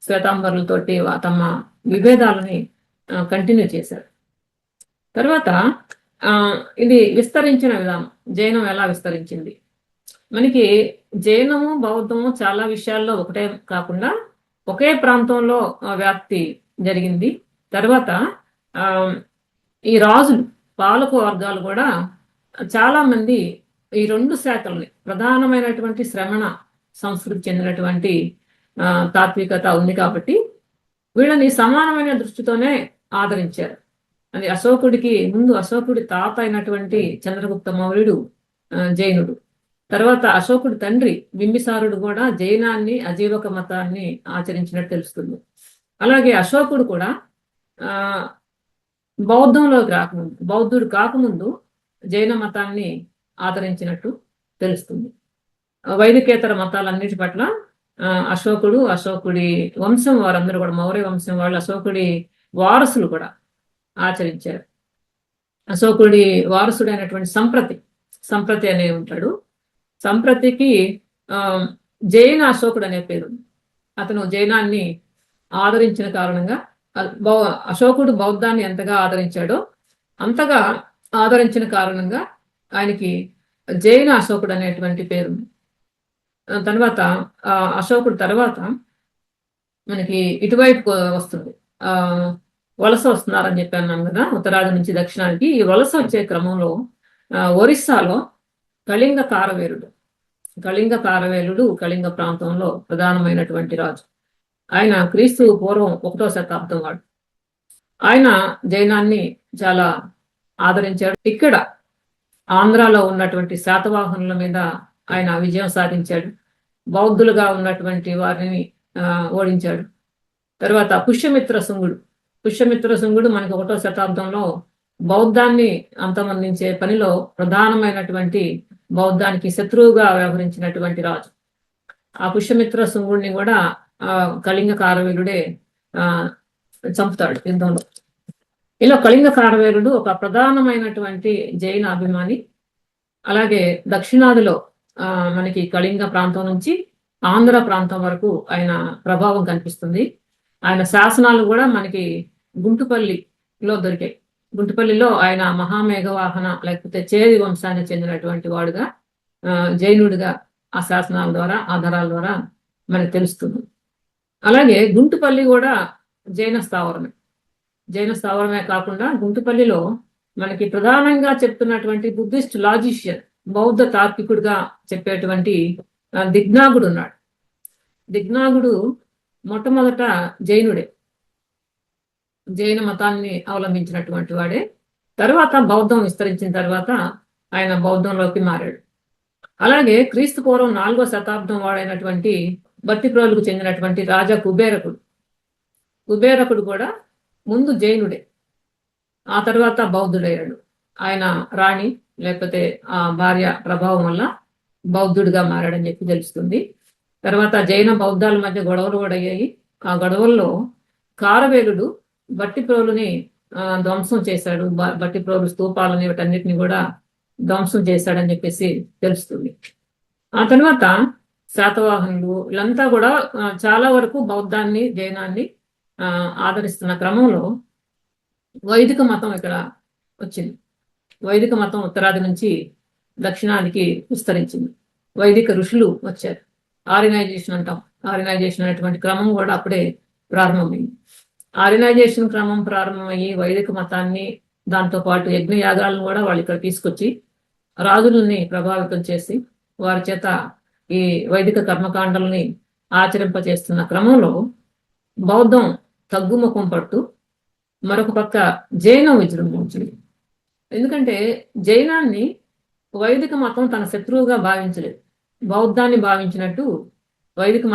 [SPEAKER 1] శ్వేతాంబరులతోటి తమ విభేదాలని కంటిన్యూ చేశారు. తర్వాత ఇది విస్తరించిన విధానం, జైనం ఎలా విస్తరించింది. మనకి జైనము, బౌద్ధము చాలా విషయాల్లో ఒకటే కాకుండా ఒకే ప్రాంతంలో వ్యాప్తి జరిగింది. తర్వాత ఈ రాజులు, పాలక వర్గాలు కూడా చాలా మంది ఈ 2 శాఖల్ని, ప్రధానమైనటువంటి శ్రమణ సంస్కృతి చెందినటువంటి తాత్వికత ఉంది కాబట్టి వీళ్ళని సమానమైన దృష్టితోనే ఆదరించారు. అది అశోకుడి తాత అయినటువంటి చంద్రగుప్త మౌర్యుడు జైనుడు. తర్వాత అశోకుడి తండ్రి బింబిసారుడు కూడా జైనాన్ని, అజీవక మతాన్ని ఆచరించినట్టు తెలుస్తుంది. అలాగే అశోకుడు కూడా బౌద్ధుడు కాకముందు జైన మతాన్ని ఆదరించినట్టు తెలుస్తుంది. వైదికేతర మతాలన్నిటి పట్ల అశోకుడి వంశం వారందరూ కూడా, మౌర్య వంశం వాళ్ళు, అశోకుడి వారసులు కూడా ఆచరించారు. అశోకుడి వారసుడైనటువంటి సంప్రతి అనే ఉంటాడు. సంప్రతికి జైన అశోకుడు అనే పేరు. అతను జైనాన్ని ఆదరించిన కారణంగా, అశోకుడు బౌద్ధాన్ని ఎంతగా ఆదరించాడో అంతగా ఆదరించిన కారణంగా ఆయనకి జైన అశోకుడు అనేటువంటి పేరు. తర్వాత అశోకుడు తర్వాత మనకి ఇటువైపు వస్తుంది, వలస వస్తున్నారని చెప్పి అన్నాం కదా, ఉత్తరాది నుంచి దక్షిణానికి. ఈ వలస వచ్చే క్రమంలో ఒరిస్సాలో కళింగ కారవేలుడు కళింగ ప్రాంతంలో ప్రధానమైనటువంటి రాజు. ఆయన క్రీస్తు పూర్వం 1వ శతాబ్దం వాడు. ఆయన జైనాన్ని చాలా ఆదరించాడు. ఇక్కడ ఆంధ్రాలో ఉన్నటువంటి శాతవాహనుల మీద ఆయన విజయం సాధించాడు. బౌద్ధులుగా ఉన్నటువంటి వారిని ఓడించాడు. తర్వాత పుష్యమిత్ర శుంగుడు మనకి 1వ శతాబ్దంలో బౌద్ధాన్ని అంతమొందించే పనిలో ప్రధానమైనటువంటి, బౌద్ధానికి శత్రువుగా వ్యవహరించినటువంటి రాజు. ఆ పుష్యమిత్ర శుంగుడిని కూడా కళింగ కారవేలుడే చంపుతాడు యుద్ధంలో. ఇలా కళింగ కారవేలుడు ఒక ప్రధానమైనటువంటి జైన అభిమాని. అలాగే దక్షిణాదిలో మనకి కళింగ ప్రాంతం నుంచి ఆంధ్ర ప్రాంతం వరకు ఆయన ప్రభావం కనిపిస్తుంది. ఆయన శాసనాలు కూడా మనకి గుంటుపల్లిలో దొరికాయి. గుంటుపల్లిలో ఆయన మహామేఘవాహన లేకపోతే చేది వంశానికి చెందినటువంటి వాడుగా, జైనుడిగా ఆ శాసనాల ద్వారా ఆధారాల ద్వారా మనకు తెలుస్తుంది. అలాగే గుంటుపల్లి కూడా జైన స్థావరమే. జైన స్థావరమే కాకుండా గుంటుపల్లిలో మనకి ప్రధానంగా చెప్తున్నటువంటి బుద్ధిస్ట్ లాజిషియన్, బౌద్ధ తార్కికుడిగా చెప్పేటువంటి దిగ్నాగుడు ఉన్నాడు. దిగ్నాగుడు మొట్టమొదట జైనుడే, జైన మతాన్ని అవలంబించినటువంటి వాడే. తర్వాత బౌద్ధం విస్తరించిన తర్వాత ఆయన బౌద్ధంలోకి మారాడు. అలాగే క్రీస్తు పూర్వం 4వ శతాబ్దం వాడైనటువంటి బట్టిప్రోలుకు చెందినటువంటి రాజా కుబేరకుడు కూడా ముందు జైనుడే, ఆ తర్వాత బౌద్ధుడయ్యాడు. ఆయన రాణి లేకపోతే ఆ భార్య ప్రభావం వల్ల బౌద్ధుడిగా మారాడని చెప్పి తెలుస్తుంది. తర్వాత జైన బౌద్ధాల మధ్య గొడవలు కూడా అయ్యాయి. ఆ గొడవల్లో కారవేలుడు బట్టిప్రోలుని ధ్వంసం చేశాడు. బట్టిప్రోలు స్తూపాలని వీటన్నిటిని కూడా ధ్వంసం చేశాడని చెప్పేసి తెలుస్తుంది. ఆ తర్వాత శాతవాహనులు వీళ్ళంతా కూడా చాలా వరకు బౌద్ధాన్ని జైనాన్ని ఆదరిస్తున్న క్రమంలో వైదిక మతం ఇక్కడ వచ్చింది. వైదిక మతం ఉత్తరాది నుంచి దక్షిణాదికి విస్తరించింది. వైదిక ఋషులు వచ్చారు. ఆర్గనైజేషన్ అంటాం. ఆర్గనైజేషన్ అనేటువంటి క్రమం కూడా అప్పుడే ప్రారంభమైంది. ఆర్గనైజేషన్ క్రమం ప్రారంభమయ్యి వైదిక మతాన్ని, దాంతోపాటు యజ్ఞయాగాలను కూడా వాళ్ళు ఇక్కడ తీసుకొచ్చి రాజులని ప్రభావితం చేసి వారి చేత ఈ వైదిక కర్మకాండల్ని ఆచరింపచేస్తున్న క్రమంలో బౌద్ధం తగ్గుముఖం పట్టు మరొక పక్క జైనం విజృంభించింది. ఎందుకంటే జైనాన్ని వైదిక మతం తన శత్రువుగా భావించలేదు. బౌద్ధాన్ని భావించినట్టు వైదిక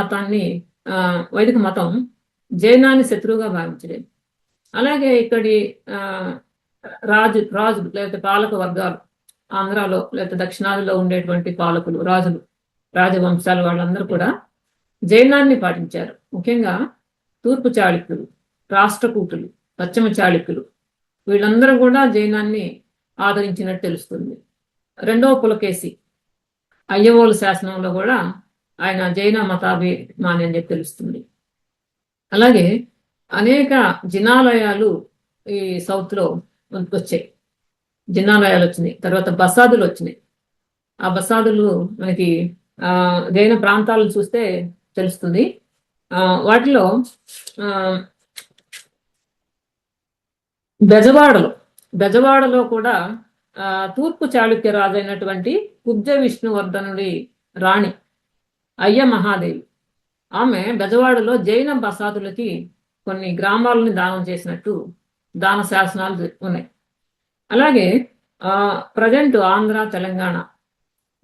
[SPEAKER 1] మతం జైనాన్ని శత్రువుగా భావించలేదు. అలాగే ఇక్కడి రాజులు లేకపోతే పాలక వర్గాలు, ఆంధ్రాలో లేకపోతే దక్షిణాదిలో ఉండేటువంటి పాలకులు, రాజులు, రాజవంశాలు వాళ్ళందరూ కూడా జైనాన్ని పాటించారు. ముఖ్యంగా తూర్పు చాళుక్యులు, రాష్ట్రకూటులు, పశ్చిమ చాళుక్యులు వీళ్ళందరూ కూడా జైనాన్ని ఆదరించినట్టు తెలుస్తుంది. రెండవ పులకేసి అయ్యవోలు శాసనంలో కూడా ఆయన జైన మతాభిమాని అని చెప్పి తెలుస్తుంది. అలాగే అనేక జినాలయాలు ఈ సౌత్లో వచ్చాయి. జిన్నాలయాలు వచ్చినాయి. తర్వాత బసాదులు వచ్చినాయి. ఆ బసాదులు మనకి జైన ప్రాంతాలను చూస్తే తెలుస్తుంది. వాటిలో బెజవాడలో కూడా తూర్పు చాళుక్య రాజు అయినటువంటి కుబ్జ విష్ణువర్ధనుడి రాణి అయ్య మహాదేవి, ఆమె బెజవాడలో జైన బసాదులకి కొన్ని గ్రామాలని దానం చేసినట్టు దాన శాసనాలు ఉన్నాయి. అలాగే ప్రజెంట్ ఆంధ్ర, తెలంగాణ,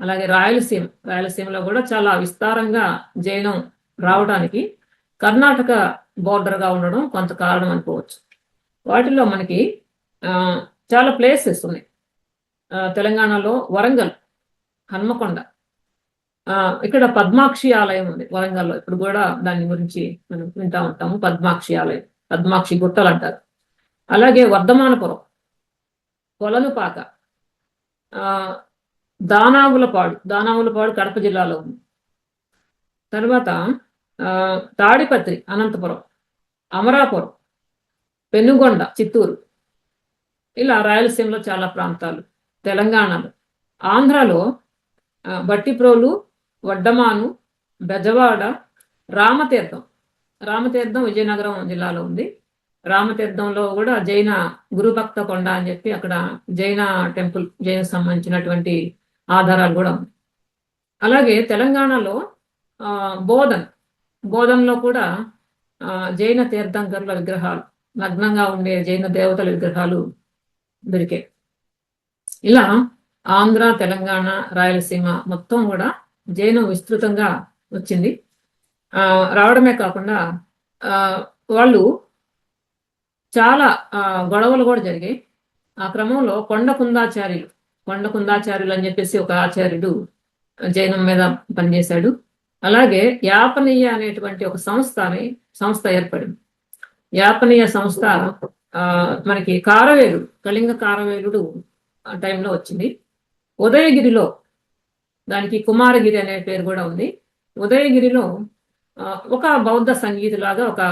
[SPEAKER 1] అలాగే రాయలసీమలో కూడా చాలా విస్తారంగా జైనం రావడానికి కర్ణాటక బోర్డర్గా ఉండడం కొంత కారణం అనుకోవచ్చు. వాటిలో మనకి చాలా ప్లేసెస్ ఉన్నాయి. తెలంగాణలో వరంగల్, హన్మకొండ, ఇక్కడ పద్మాక్షి ఆలయం ఉంది వరంగల్లో. ఇప్పుడు కూడా దాని గురించి మనం వింటా ఉంటాము. పద్మాక్షి ఆలయం, పద్మాక్షి గుట్టలు అంటారు. అలాగే వర్ధమానపురం, కొలనుపాక, దానావులపాడు కడప జిల్లాలో ఉంది. తర్వాత తాడిపత్రి అనంతపురం, అమరాపురం, పెనుగొండ చిత్తూరు, ఇలా రాయలసీమలో చాలా ప్రాంతాలు. తెలంగాణలో, ఆంధ్రాలో బట్టిప్రోలు, వడ్డమాను, బెజవాడ, రామతీర్థం విజయనగరం జిల్లాలో ఉంది. రామతీర్థంలో కూడా జైన గురుభక్త కొండ అని చెప్పి అక్కడ జైన టెంపుల్, జైన సంబంధించినటువంటి ఆధారాలు కూడా ఉన్నాయి. అలాగే తెలంగాణలో బోధన్లో కూడా జైన తీర్థంకరుల విగ్రహాలు, నగ్నంగా ఉండే జైన దేవతల విగ్రహాలు దొరికాయి. ఇలా ఆంధ్ర, తెలంగాణ, రాయలసీమ మొత్తం కూడా జైనం విస్తృతంగా వచ్చింది. రావడమే కాకుండా వాళ్ళు చాలా గొడవలు కూడా జరిగాయి. ఆ క్రమంలో కొండ కుందాచార్యులు అని చెప్పేసి ఒక ఆచార్యుడు జైనం మీద పనిచేశాడు. అలాగే యాపనీయ అనేటువంటి ఒక సంస్థ ఏర్పడింది. యాపనీయ సంస్థ మనకి కళింగ కారవేలుడు టైంలో వచ్చింది. ఉదయగిరిలో, దానికి కుమారగిరి అనే పేరు కూడా ఉంది. ఉదయగిరిలో ఒక బౌద్ధ సంగీతులాగా ఒక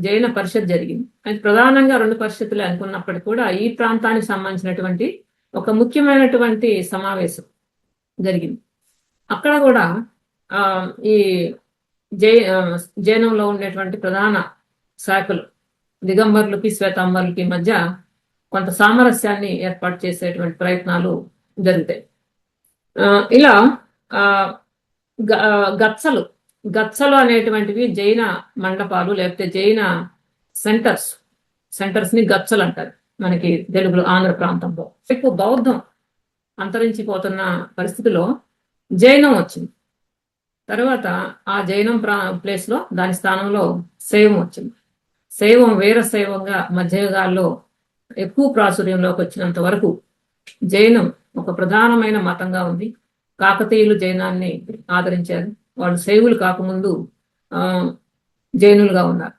[SPEAKER 1] జైన పరిషత్ జరిగింది. అది ప్రధానంగా 2 పరిషత్తులే అనుకున్నప్పటికీ కూడా ఈ ప్రాంతానికి సంబంధించినటువంటి ఒక ముఖ్యమైనటువంటి సమావేశం జరిగింది. అక్కడ కూడా ఆ, ఈ జై ఆ, జైనంలో ఉండేటువంటి ప్రధాన శాఖలు దిగంబరులకి శ్వేతాంబరులకి మధ్య కొంత సామరస్యాన్ని ఏర్పాటు చేసేటువంటి ప్రయత్నాలు జరుగుతాయి. ఆ, ఇలా ఆ, గచ్చలు గచ్చలు అనేటువంటివి జైన మండపాలు లేకపోతే జైన సెంటర్స్ సెంటర్స్ ని గచ్చలు అంటారు మనకి తెలుగులో ఆంధ్ర ప్రాంతంలో. ఎక్కువ బౌద్ధం అంతరించిపోతున్న పరిస్థితిలో జైనం వచ్చింది. తర్వాత ఆ జైనం ప్లేస్ లో దాని స్థానంలో శైవం వచ్చింది. శైవం వీర శైవంగా మధ్యయుగాల్లో ఎక్కువ ప్రాచుర్యంలోకి వచ్చినంత వరకు జైనం ఒక ప్రధానమైన మతంగా ఉంది. కాకతీయులు జైనాన్ని ఆదరించారు. వాళ్ళు శైవులు కాకముందు ఆ జైనులుగా ఉన్నారు.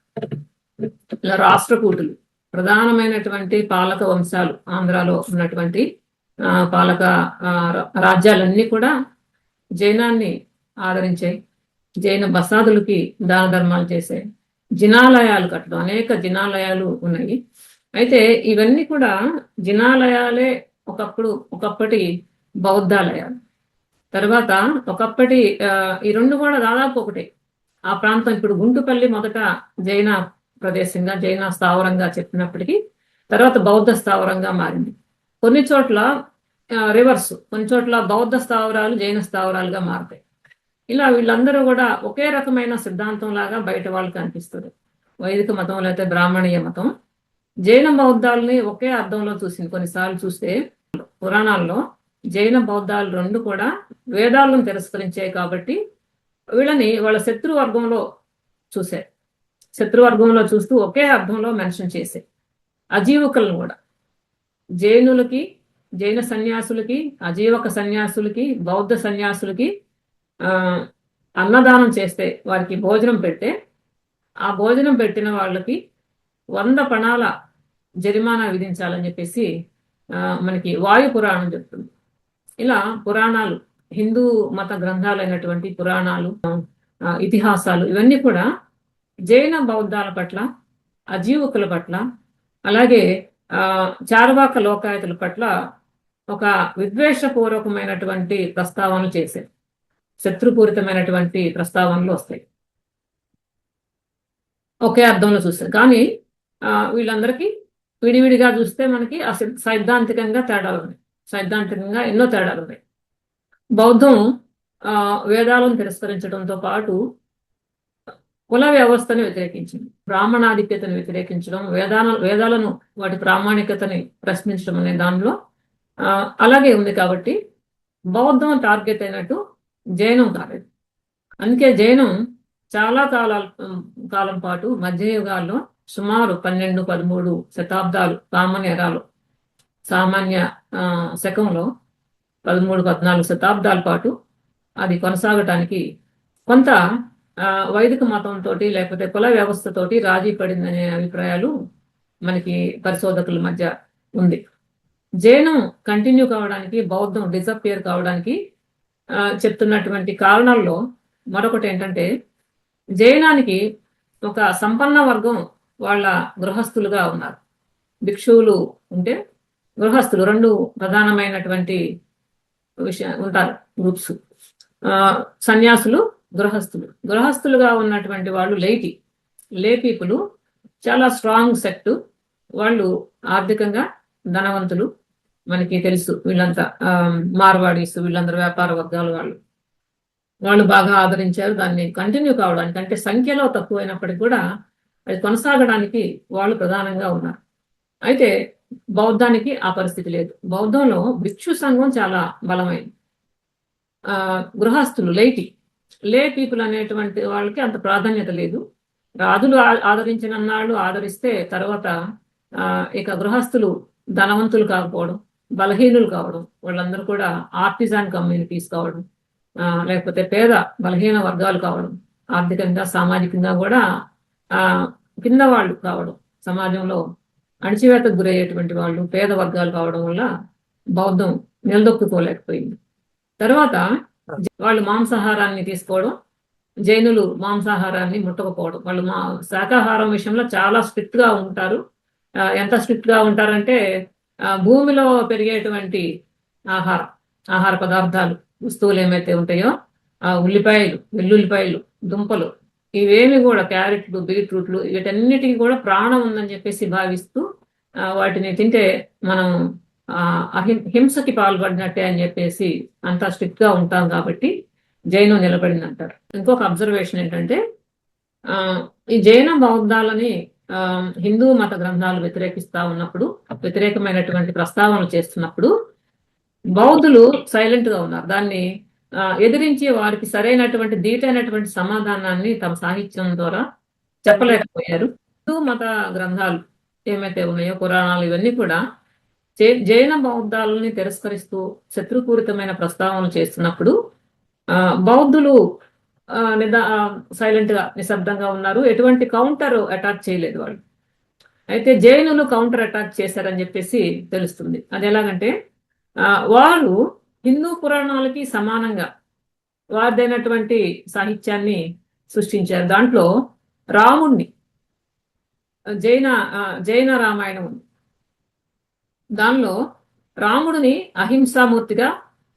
[SPEAKER 1] ఇలా రాష్ట్రకూటులు ప్రధానమైనటువంటి పాలక వంశాలు ఆంధ్రాలో ఉన్నటువంటి పాలక రాజ్యాలన్నీ కూడా జైనాన్ని ఆదరించాయి. జైన బసాదులకి దాన ధర్మాలు చేశాయి. జినాలయాలు కట్టడం, అనేక జినాలయాలు ఉన్నాయి. అయితే ఇవన్నీ కూడా జినాలయాలే ఒకప్పటి బౌద్ధాలయాలు. తర్వాత ఒకప్పటి ఈ రెండు కూడా దాదాపు ఒకటే. ఆ ప్రాంతం ఇప్పుడు గుంటుపల్లి మొదట జైన ప్రదేశంగా జైన స్థావరంగా చెప్పినప్పటికీ తర్వాత బౌద్ధ స్థావరంగా మారింది. కొన్ని చోట్ల రివర్స్, కొన్ని చోట్ల బౌద్ధ స్థావరాలు జైన స్థావరాలుగా మారుతాయి. ఇలా వీళ్ళందరూ కూడా ఒకే రకమైన సిద్ధాంతం లాగా బయట వాళ్ళు కనిపిస్తారు. వైదిక మతం లేకపోతే బ్రాహ్మణీయ మతం జైన బౌద్ధాలని ఒకే అర్థంలో చూసింది. కొన్నిసార్లు చూస్తే పురాణాల్లో జైన బౌద్ధాలు రెండు కూడా వేదాలను తిరస్కరించాయి కాబట్టి వీళ్ళని వాళ్ళ శత్రువర్గంలో చూశారు. శత్రువర్గంలో చూస్తూ ఒకే అర్థంలో మెన్షన్ చేసే అజీవకులను కూడా జైనులకి, జైన సన్యాసులకి, అజీవక సన్యాసులకి, బౌద్ధ సన్యాసులకి అన్నదానం చేస్తే వారికి భోజనం పెడితే ఆ భోజనం పెట్టిన వాళ్ళకి 100 పణాల జరిమానా విధించాలని చెప్పేసి మనకి వాయు పురాణం చెప్తుంది. ఇలా పురాణాలు, హిందూ మత గ్రంథాలైనటువంటి పురాణాలు, ఇతిహాసాలు ఇవన్నీ కూడా జైన బౌద్ధాల పట్ల, అజీవకుల పట్ల, అలాగే చార్వాక లోకాయతుల పట్ల ఒక విద్వేషపూర్వకమైనటువంటి ప్రస్తావనలు చేశాయి. శత్రుపూరితమైనటువంటి ప్రస్తావనలు వస్తాయి. ఒకే అర్థంలో చూస్తారు. కానీ వీళ్ళందరికీ విడివిడిగా చూస్తే మనకి సైద్ధాంతికంగా తేడాలు ఉన్నాయి. సైద్ధాంతికంగా ఎన్నో తేడాలు ఉన్నాయి. బౌద్ధం వేదాలను తిరస్కరించడంతో పాటు కుల వ్యవస్థను వ్యతిరేకించింది. బ్రాహ్మణాధిక్యతను వ్యతిరేకించడం, వేదాలను వాటి ప్రామాణికతని ప్రశ్నించడం అనే దానిలో అలాగే ఉంది. కాబట్టి బౌద్ధం టార్గెట్ అయినట్టు జైనం కాలేదు. అందుకే జైనం చాలా కాలం పాటు మధ్యయుగాల్లో సుమారు 12-13 శతాబ్దాలు సామాన్య శకంలో 13-14 శతాబ్దాల పాటు అది కొనసాగటానికి కొంత వైదిక మతంతో లేకపోతే కుల వ్యవస్థతోటి రాజీ పడిందనే అభిప్రాయాలు మనకి పరిశోధకుల మధ్య ఉంది. జైనం కంటిన్యూ కావడానికి, బౌద్ధం డిసపియర్ కావడానికి చెప్తున్నటువంటి కారణాల్లో మరొకటి ఏంటంటే జైనానికి ఒక సంపన్న వర్గం వాళ్ళ గృహస్థులుగా ఉన్నారు. భిక్షువులు ఉంటే గృహస్థులు, రెండు ప్రధానమైనటువంటి ఉంటారు గ్రూప్స్. సన్యాసులు, గృహస్థులుగా ఉన్నటువంటి వాళ్ళు లే పీపుల్ చాలా స్ట్రాంగ్ సెక్ట్. వాళ్ళు ఆర్థికంగా ధనవంతులు. మనకి తెలుసు వీళ్ళంతా మార్వాడీస్, వీళ్ళందరూ వ్యాపార వర్గాలు. వాళ్ళు బాగా ఆదరించారు దాన్ని కంటిన్యూ కావడానికి. అంటే సంఖ్యలో తక్కువైనప్పటికీ కూడా అది కొనసాగడానికి వాళ్ళు ప్రధానంగా ఉన్నారు. అయితే బౌద్ధానికి ఆ పరిస్థితి లేదు. బౌద్ధంలో భిక్షు సంఘం చాలా బలమైంది. గృహస్థులు, లే పీపుల్ అనేటువంటి వాళ్ళకి అంత ప్రాధాన్యత లేదు. రాజులు ఆదరించినన్నాళ్ళు ఆదరిస్తే తర్వాత ఇక గృహస్థులు ధనవంతులు కాకపోవడం, బలహీనులు కావడం, వాళ్ళందరూ కూడా ఆర్టిజాన్ కమ్యూనిటీస్ కావడం, లేకపోతే పేద బలహీన వర్గాలు కావడం, ఆర్థికంగా సామాజికంగా కూడా కింద వాళ్ళు కావడం, సమాజంలో అణచివేతకు గురయ్యేటువంటి వాళ్ళు పేద వర్గాలు కావడం వల్ల బౌద్ధం నిలదొక్కుకోలేకపోయింది. తర్వాత వాళ్ళు మాంసాహారాన్ని తీసుకోవడం, జైనులు మాంసాహారాన్ని ముట్టకపోవడం. వాళ్ళు శాకాహారం విషయంలో చాలా స్ట్రిక్ట్ గా ఉంటారు. ఎంత స్ట్రిక్ట్ గా ఉంటారంటే భూమిలో పెరిగేటువంటి ఆహార పదార్థాలు వస్తువులు ఏమైతే ఉంటాయో ఆ ఉల్లిపాయలు, వెల్లుల్లిపాయలు, దుంపలు ఇవేమి కూడా క్యారెట్లు, బీట్రూట్లు వీటన్నిటికీ కూడా ప్రాణం ఉందని చెప్పేసి భావిస్తూ వాటిని తింటే మనం హింసకి పాల్పడినట్టే అని చెప్పేసి అంతా స్ట్రిక్ట్ గా ఉంటాం కాబట్టి జైనం నిలబడింది అంటారు. ఇంకొక అబ్జర్వేషన్ ఏంటంటే ఈ జైన బౌద్ధాలని హిందూ మత గ్రంథాలు వ్యతిరేకిస్తా ఉన్నప్పుడు, వ్యతిరేకమైనటువంటి ప్రస్తావనలు చేస్తున్నప్పుడు బౌద్ధులు సైలెంట్ గా ఉన్నారు. దాన్ని ఎదిరించి వారికి సరైనటువంటి ధీటైనటువంటి సమాధానాన్ని తమ సాహిత్యం ద్వారా చెప్పలేకపోయారు. హిందూ మత గ్రంథాలు ఏమైతే ఉన్నాయో పురాణాలు ఇవన్నీ కూడా జైన బౌద్ధాలని తిరస్కరిస్తూ శత్రుపూరితమైన ప్రస్తావనలు చేస్తున్నప్పుడు బౌద్ధులు సైలెంట్ గా నిశ్శబ్దంగా ఉన్నారు. ఎటువంటి కౌంటర్ అటాక్ చేయలేదు వాళ్ళు. అయితే జైనులు కౌంటర్ అటాక్ చేశారని చెప్పేసి తెలుస్తుంది. అది ఎలాగంటే వారు హిందూ పురాణాలకి సమానంగా వారిదైనటువంటి సాహిత్యాన్ని సృష్టించారు. దాంట్లో రాముణ్ణి జైన రామాయణం ఉంది. దానిలో రాముడిని అహింసామూర్తిగా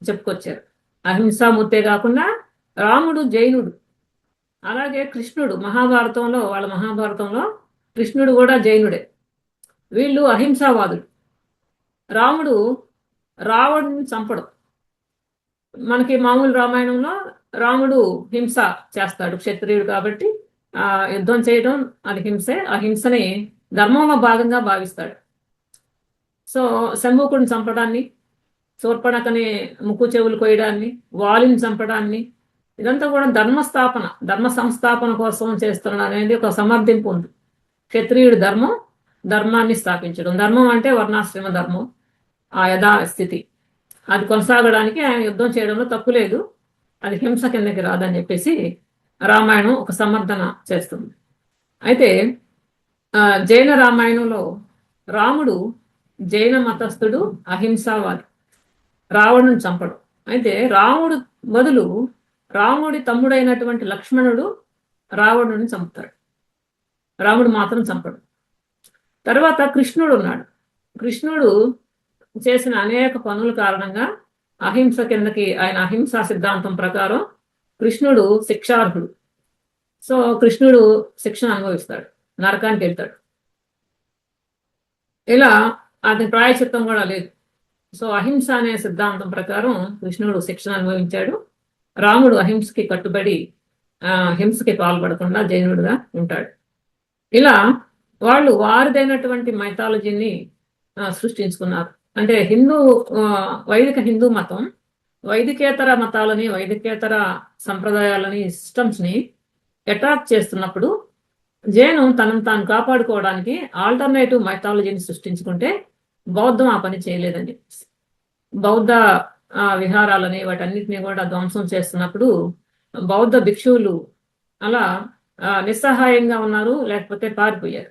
[SPEAKER 1] చెప్పుకొచ్చారు. అహింసామూర్తే కాకుండా రాముడు జైనుడు. అలాగే కృష్ణుడు వాళ్ళ మహాభారతంలో కృష్ణుడు కూడా జైనుడే. వీళ్ళు అహింసావాదులు. రాముడు రావణుని చంపడం. మనకి మామూలు రామాయణంలో రాముడు హింస చేస్తాడు, క్షత్రియుడు కాబట్టి యుద్ధం చేయడం అది హింసే. ఆ హింసని ధర్మంలో భాగంగా భావిస్తాడు. సో శంభూకుడిని చంపడాన్ని, శూర్పణఖని ముక్కు చెవులు కొయ్యడాన్ని, వాలిని చంపడాన్ని ఇదంతా కూడా ధర్మ సంస్థాపన కోసం చేస్తున్నాడు అనేది ఒక సమర్థింపు ఉంది. క్షత్రియుడి ధర్మాన్ని స్థాపించడం. ధర్మం అంటే వర్ణాశ్రమ ధర్మం, ఆ యథాస్థితి అది కొనసాగడానికి ఆయన యుద్ధం చేయడంలో తప్పు లేదు, అది హింస కిందకి రాదని చెప్పేసి రామాయణం ఒక సమర్థన చేస్తుంది. అయితే జైన రామాయణంలో రాముడు జైన మతస్థుడు, అహింసావాది, రావణుని చంపడు. అయితే రాముడు బదులు రాముడి తమ్ముడైనటువంటి లక్ష్మణుడు రావణుని చంపుతాడు, రాముడు మాత్రం చంపడు. తర్వాత కృష్ణుడు ఉన్నాడు. కృష్ణుడు చేసిన అనేక పనుల కారణంగా అహింస కిందకి, ఆయన అహింసా సిద్ధాంతం ప్రకారం కృష్ణుడు శిక్షార్హుడు. సో కృష్ణుడు శిక్షను అనుభవిస్తాడు, నరకానికి వెళ్తాడు. ఇలా అతని ప్రాయచిత్తం కూడా లేదు. సో అహింస అనే సిద్ధాంతం ప్రకారం కృష్ణుడు శిక్షను అనుభవించాడు. రాముడు అహింసకి కట్టుబడి హింసకి పాల్పడకుండా జైనుడిగా ఉంటాడు. ఇలా వాళ్ళు వారిదైనటువంటి మైథాలజీని సృష్టించుకున్నారు. అంటే వైదిక హిందూ మతం వైదికేతర మతాలని, వైదికేతర సంప్రదాయాలని, సిస్టమ్స్ని అటాక్ చేస్తున్నప్పుడు జైనం తనను తాను కాపాడుకోవడానికి ఆల్టర్నేటివ్ మైథాలజీని సృష్టించుకుంటే బౌద్ధం ఆ పని చేయలేదని చెప్పేసి బౌద్ధ విహారాలని వాటన్నిటిని కూడా ధ్వంసం చేస్తున్నప్పుడు బౌద్ధ భిక్షువులు అలా నిస్సహాయంగా ఉన్నారు, లేకపోతే పారిపోయారు.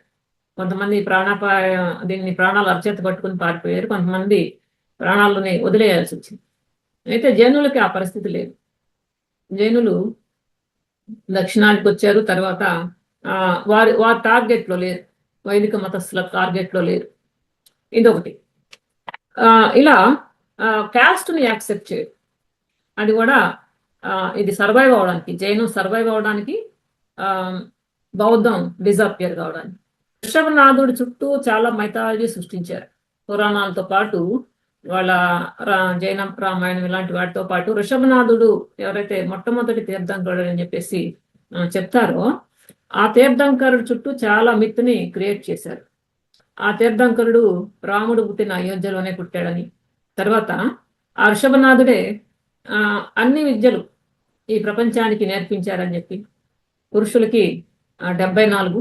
[SPEAKER 1] కొంతమంది దీన్ని ప్రాణాలు అరచేత పట్టుకుని పారిపోయారు, కొంతమంది ప్రాణాలని వదిలేయాల్సి వచ్చింది. అయితే జైనులకి ఆ పరిస్థితి లేదు. జైనులు దక్షిణానికి వచ్చారు. తర్వాత వారి టార్గెట్లో లేరు, వైదిక మతస్థుల టార్గెట్లో లేరు. ఇదొకటి. ఇలా క్యాస్ట్ని యాక్సెప్ట్ చేయడు. అది కూడా ఇది సర్వైవ్ అవడానికి, జైనం సర్వైవ్ అవడానికి, బౌద్ధం డిజాపియర్ కావడానికి. ఋషభనాథుడి చుట్టూ చాలా మైథాలజీ సృష్టించారు. పురాణాలతో పాటు వాళ్ళ జైన రామాయణం ఇలాంటి వాటితో పాటు ఋషభనాథుడు ఎవరైతే మొట్టమొదటి తీర్థంకరుడు అని చెప్పేసి చెప్తారో ఆ తీర్థంకరుడు చుట్టూ చాలా మిత్ని క్రియేట్ చేశారు. ఆ తీర్థంకరుడు రాముడు పుట్టిన అయోధ్యలోనే పుట్టాడని, తర్వాత ఆ ఋషభనాథుడే అన్ని విద్యలు ఈ ప్రపంచానికి నేర్పించారని చెప్పి, పురుషులకి 74,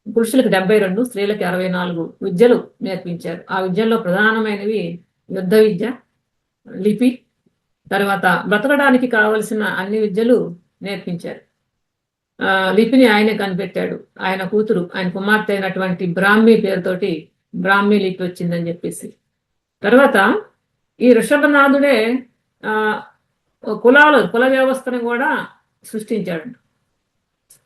[SPEAKER 1] పురుషులకి 72, స్త్రీలకి 64 విద్యలు నేర్పించారు. ఆ విద్యల్లో ప్రధానమైనవి యుద్ధ విద్య, లిపి, తర్వాత బ్రతకడానికి కావలసిన అన్ని విద్యలు నేర్పించారు. లిపిని ఆయనే కనిపెట్టాడు. ఆయన కూతురు, ఆయన కుమార్తె అయినటువంటి బ్రాహ్మీ పేరుతోటి బ్రాహ్మీ లిపి వచ్చిందని చెప్పేసి. తర్వాత ఈ ఋషభనాథుడే కుల వ్యవస్థను కూడా సృష్టించాడు.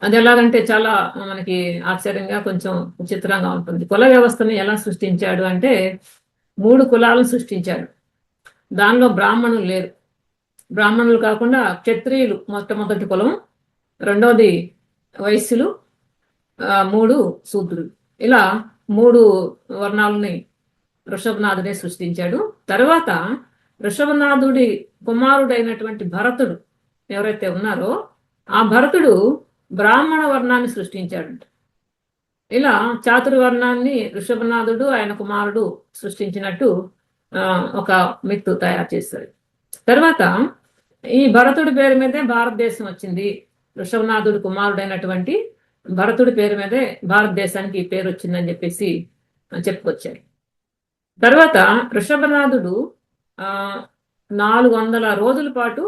[SPEAKER 1] అది ఎలాగంటే చాలా మనకి ఆశ్చర్యంగా, కొంచెం విచిత్రంగా ఉంటుంది. కుల వ్యవస్థని ఎలా సృష్టించాడు అంటే 3 కులాలను సృష్టించాడు. దానిలో బ్రాహ్మణులు లేరు. బ్రాహ్మణులు కాకుండా క్షత్రియులు మొట్టమొదటి కులం, రెండోది వైశ్యులు, 3 శూద్రులు. ఇలా 3 వర్ణాలని వృషభనాథుడే సృష్టించాడు. తర్వాత వృషభనాథుడి కుమారుడైనటువంటి భరతుడు ఎవరైతే ఉన్నారో ఆ భరతుడు బ్రాహ్మణ వర్ణాన్ని సృష్టించాడు. ఇలా చాతుర్వర్ణాన్ని వృషభనాథుడు ఆయన కుమారుడు సృష్టించినట్టు ఒక మిత్తు తయారు చేశాడు. తర్వాత ఈ భరతుడి పేరు మీదే భారతదేశం వచ్చింది. వృషభనాథుడు కుమారుడైనటువంటి భరతుడి పేరు మీదే భారతదేశానికి ఈ పేరు వచ్చిందని చెప్పేసి చెప్పుకొచ్చారు. తర్వాత వృషభనాథుడు 400 రోజుల పాటు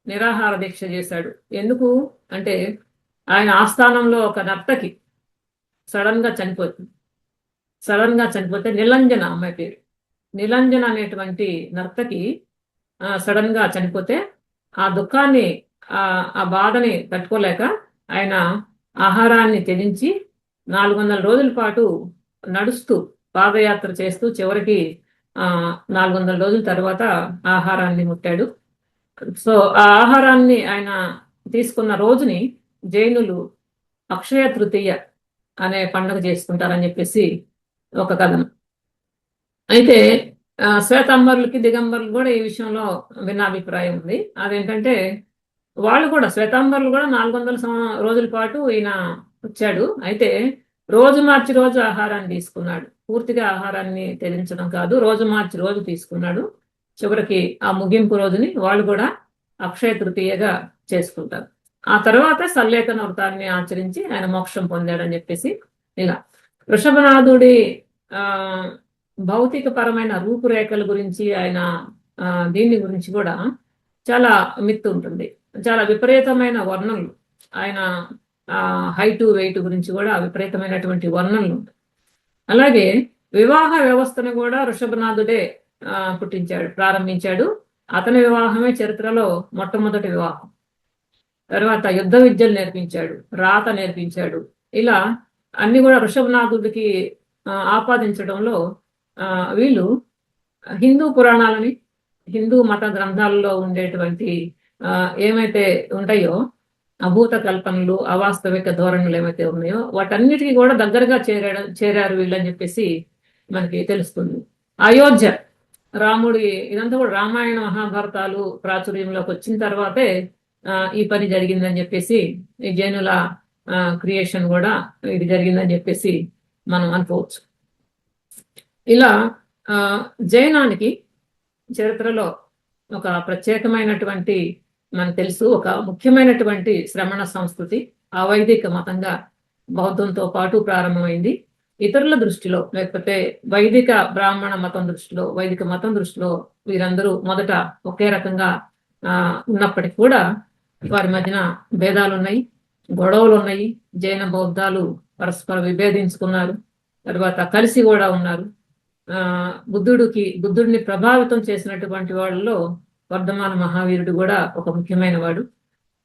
[SPEAKER 1] నిరాహార దీక్ష చేశాడు. ఎందుకు అంటే ఆయన ఆస్థానంలో ఒక నర్తకి సడన్ గా చనిపోతే నిలంజన అమ్మాయి పేరు, నిలంజన అనేటువంటి నర్తకి సడన్ గా చనిపోతే ఆ దుఃఖాన్ని ఆ బాధని తట్టుకోలేక ఆయన ఆహారాన్ని త్యజించి 400 రోజుల పాటు నడుస్తూ పాదయాత్ర చేస్తూ చివరికి 400 రోజుల తర్వాత ఆహారాన్ని ముట్టాడు. సో ఆ ఆహారాన్ని ఆయన తీసుకున్న రోజుని జైనులు అక్షయ తృతీయ అనే పండుగ చేసుకుంటారని చెప్పేసి ఒక కథనం. అయితే శ్వేతాంబరులకి దిగంబరులు కూడా ఈ విషయంలో భిన్నాభిప్రాయం ఉంది. అదేంటంటే వాళ్ళు కూడా శ్వేతాంబరులు కూడా 400 రోజుల పాటు ఈయన వచ్చాడు. అయితే రోజు మార్చి రోజు ఆహారాన్ని తీసుకున్నాడు. పూర్తిగా ఆహారాన్ని త్యజించడం కాదు, రోజు మార్చి రోజు తీసుకున్నాడు. చివరికి ఆ ముగింపు రోజుని వాళ్ళు కూడా అక్షయ తృతీయగా చేసుకుంటారు. ఆ తర్వాత సల్లేఖన వ్రతాన్ని ఆచరించి ఆయన మోక్షం పొందాడని చెప్పేసి ఇలా వృషభనాథుడి భౌతిక పరమైన రూపురేఖల గురించి ఆయన దీని గురించి కూడా చాలా మిత్తు ఉంటుంది. చాలా విపరీతమైన వర్ణనలు, ఆయన హైటు వెయిట్ గురించి కూడా విపరీతమైనటువంటి వర్ణనలు ఉంటాయి. అలాగే వివాహ వ్యవస్థను కూడా వృషభనాథుడే ప్రారంభించాడు. అతని వివాహమే చరిత్రలో మొట్టమొదటి వివాహం. తర్వాత యుద్ధ విద్యలు నేర్పించాడు, రాత నేర్పించాడు. ఇలా అన్ని కూడా వృషభనాథుడికి ఆపాదించడంలో వీళ్ళు హిందూ పురాణాలని, హిందూ మత గ్రంథాలలో ఉండేటువంటి ఏమైతే ఉంటాయో అభూత కల్పనలు, అవాస్తవిక ధోరణులు ఏమైతే ఉన్నాయో వాటన్నిటికీ కూడా దగ్గరగా చేరారు వీళ్ళని చెప్పేసి మనకి తెలుస్తుంది. అయోధ్య రాముడి ఇదంతా కూడా రామాయణ మహాభారతాలు ప్రాచుర్యంలోకి వచ్చిన తర్వాతే ఈ పని జరిగిందని చెప్పేసి, ఈ జైనుల క్రియేషన్ కూడా ఇది జరిగిందని చెప్పేసి మనం అనుకోవచ్చు. ఇలా జైనానికి చరిత్రలో ఒక ప్రత్యేకమైనటువంటి మనకు తెలుసు, ఒక ముఖ్యమైనటువంటి శ్రమణ సంస్కృతి అవైదిక మతంగా బౌద్ధంతో పాటు ప్రారంభమైంది. ఇతరుల దృష్టిలో లేకపోతే వైదిక బ్రాహ్మణ మతం దృష్టిలో, వైదిక మతం దృష్టిలో వీరందరూ మొదట ఒకే రకంగా ఉన్నప్పటికీ కూడా వారి మధ్యన భేదాలు ఉన్నాయి, గొడవలు ఉన్నాయి. జైన బౌద్ధాలు పరస్పర విభేదించుకున్నారు, తర్వాత కలిసి కూడా ఉన్నారు. బుద్ధుడిని ప్రభావితం చేసినటువంటి వాళ్ళలో వర్ధమాన మహావీరుడు కూడా ఒక ముఖ్యమైన వాడు.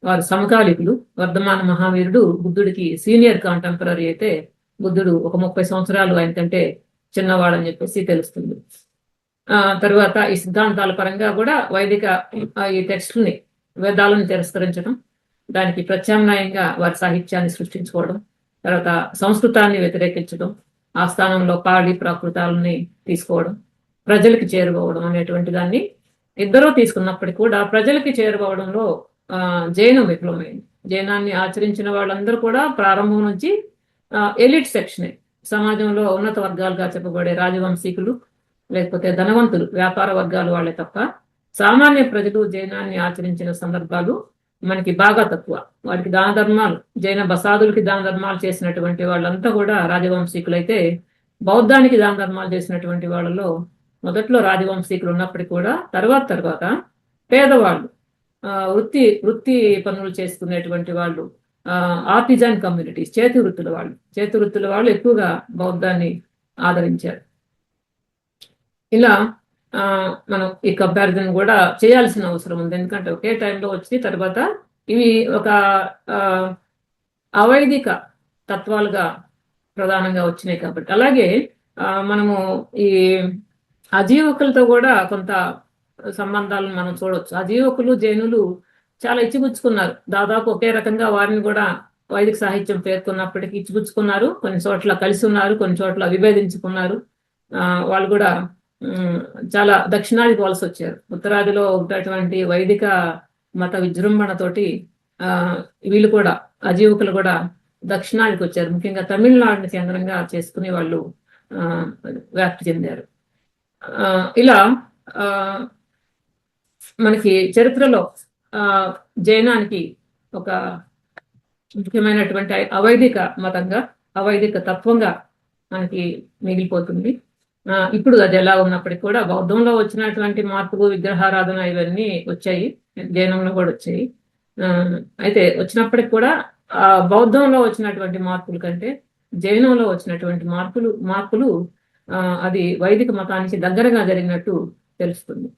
[SPEAKER 1] వారు సమకాలికులు. వర్ధమాన మహావీరుడు బుద్ధుడికి సీనియర్ కాంటెంపరీ అయితే, బుద్ధుడు ఒక 30 సంవత్సరాలు ఆయన కంటే చిన్నవాడని చెప్పేసి తెలుస్తుంది. తర్వాత ఈ సిద్ధాంతాల పరంగా కూడా వైదిక ఈ టెక్స్ట్ని, వేదాలను తిరస్కరించడం, దానికి ప్రత్యామ్నాయంగా వారి సాహిత్యాన్ని సృష్టించుకోవడం, తర్వాత సంస్కృతాన్ని వ్యతిరేకించడం, ఆ స్థానంలో పాడి ప్రాకృతాలని తీసుకోవడం, ప్రజలకి చేరుకోవడం అనేటువంటి దాన్ని ఇద్దరూ తీసుకున్నప్పటికీ కూడా ప్రజలకి చేరుకోవడంలో జైనం విఫలమైంది. జైనాన్ని ఆచరించిన వాళ్ళందరూ కూడా ప్రారంభం నుంచి ఎలిట్ సెక్షనే, సమాజంలో ఉన్నత వర్గాలుగా చెప్పబడే రాజవంశీకులు లేకపోతే ధనవంతులు, వ్యాపార వర్గాలు వాళ్ళే తప్ప సామాన్య ప్రజలు జైనాన్ని ఆచరించిన సందర్భాలు మనకి బాగా తక్కువ. వారికి దాన ధర్మాలు, జైన బసాదులకి దాన ధర్మాలు చేసినటువంటి వాళ్ళంతా కూడా రాజవంశీకులైతే, బౌద్ధానికి దాన ధర్మాలు చేసినటువంటి వాళ్ళలో మొదట్లో రాజవంశీకులు ఉన్నప్పటికీ కూడా తర్వాత పేదవాళ్ళు, వృత్తి పనులు చేసుకునేటువంటి వాళ్ళు, ఆర్టిజాన్ కమ్యూనిటీస్, చేతి వృత్తుల వాళ్ళు ఎక్కువగా బౌద్ధాన్ని ఆదరించారు. ఇలా మనం ఈ కంపారిజన్ కూడా చేయాల్సిన అవసరం ఉంది. ఎందుకంటే ఒకే టైంలో వచ్చి తర్వాత ఇవి ఒక అవైదిక తత్వాలుగా ప్రధానంగా వచ్చినాయి కాబట్టి. అలాగే మనము ఈ అజీవకులతో కూడా కొంత సంబంధాలను మనం చూడొచ్చు. అజీవకులు జైనులు చాలా ఇచ్చిపుచ్చుకున్నారు. దాదాపు ఒకే రకంగా వారిని కూడా వైదిక సాహిత్యం పేర్కొన్నప్పటికీ ఇచ్చిపుచ్చుకున్నారు. కొన్ని చోట్ల కలిసి ఉన్నారు, కొన్ని చోట్ల విభేదించుకున్నారు. వాళ్ళు కూడా చాలా దక్షిణాదికి వలస వచ్చారు. ఉత్తరాదిలో ఉన్నటువంటి వైదిక మత విజృంభణతోటి వీళ్ళు కూడా అజీవకులు కూడా దక్షిణాదికి వచ్చారు. ముఖ్యంగా తమిళనాడుని కేంద్రంగా చేసుకుని వాళ్ళు వ్యాప్తి చెందారు. ఇలా మనకి చరిత్రలో జైనానికి ఒక ముఖ్యమైనటువంటి అవైదిక మతంగా, అవైదిక తత్వంగా మనకి మిగిలిపోతుంది. ఇప్పుడు అది ఎలా ఉన్నప్పటికీ కూడా బౌద్ధంలో వచ్చినటువంటి మార్పులు, విగ్రహారాధన ఇవన్నీ వచ్చాయి, జైనంలో కూడా వచ్చాయి. అయితే వచ్చినప్పటికి కూడా బౌద్ధంలో వచ్చినటువంటి మార్పుల కంటే జైనంలో వచ్చినటువంటి మార్పులు అది వైదిక మతానికి దగ్గరగా జరిగినట్టు తెలుస్తుంది.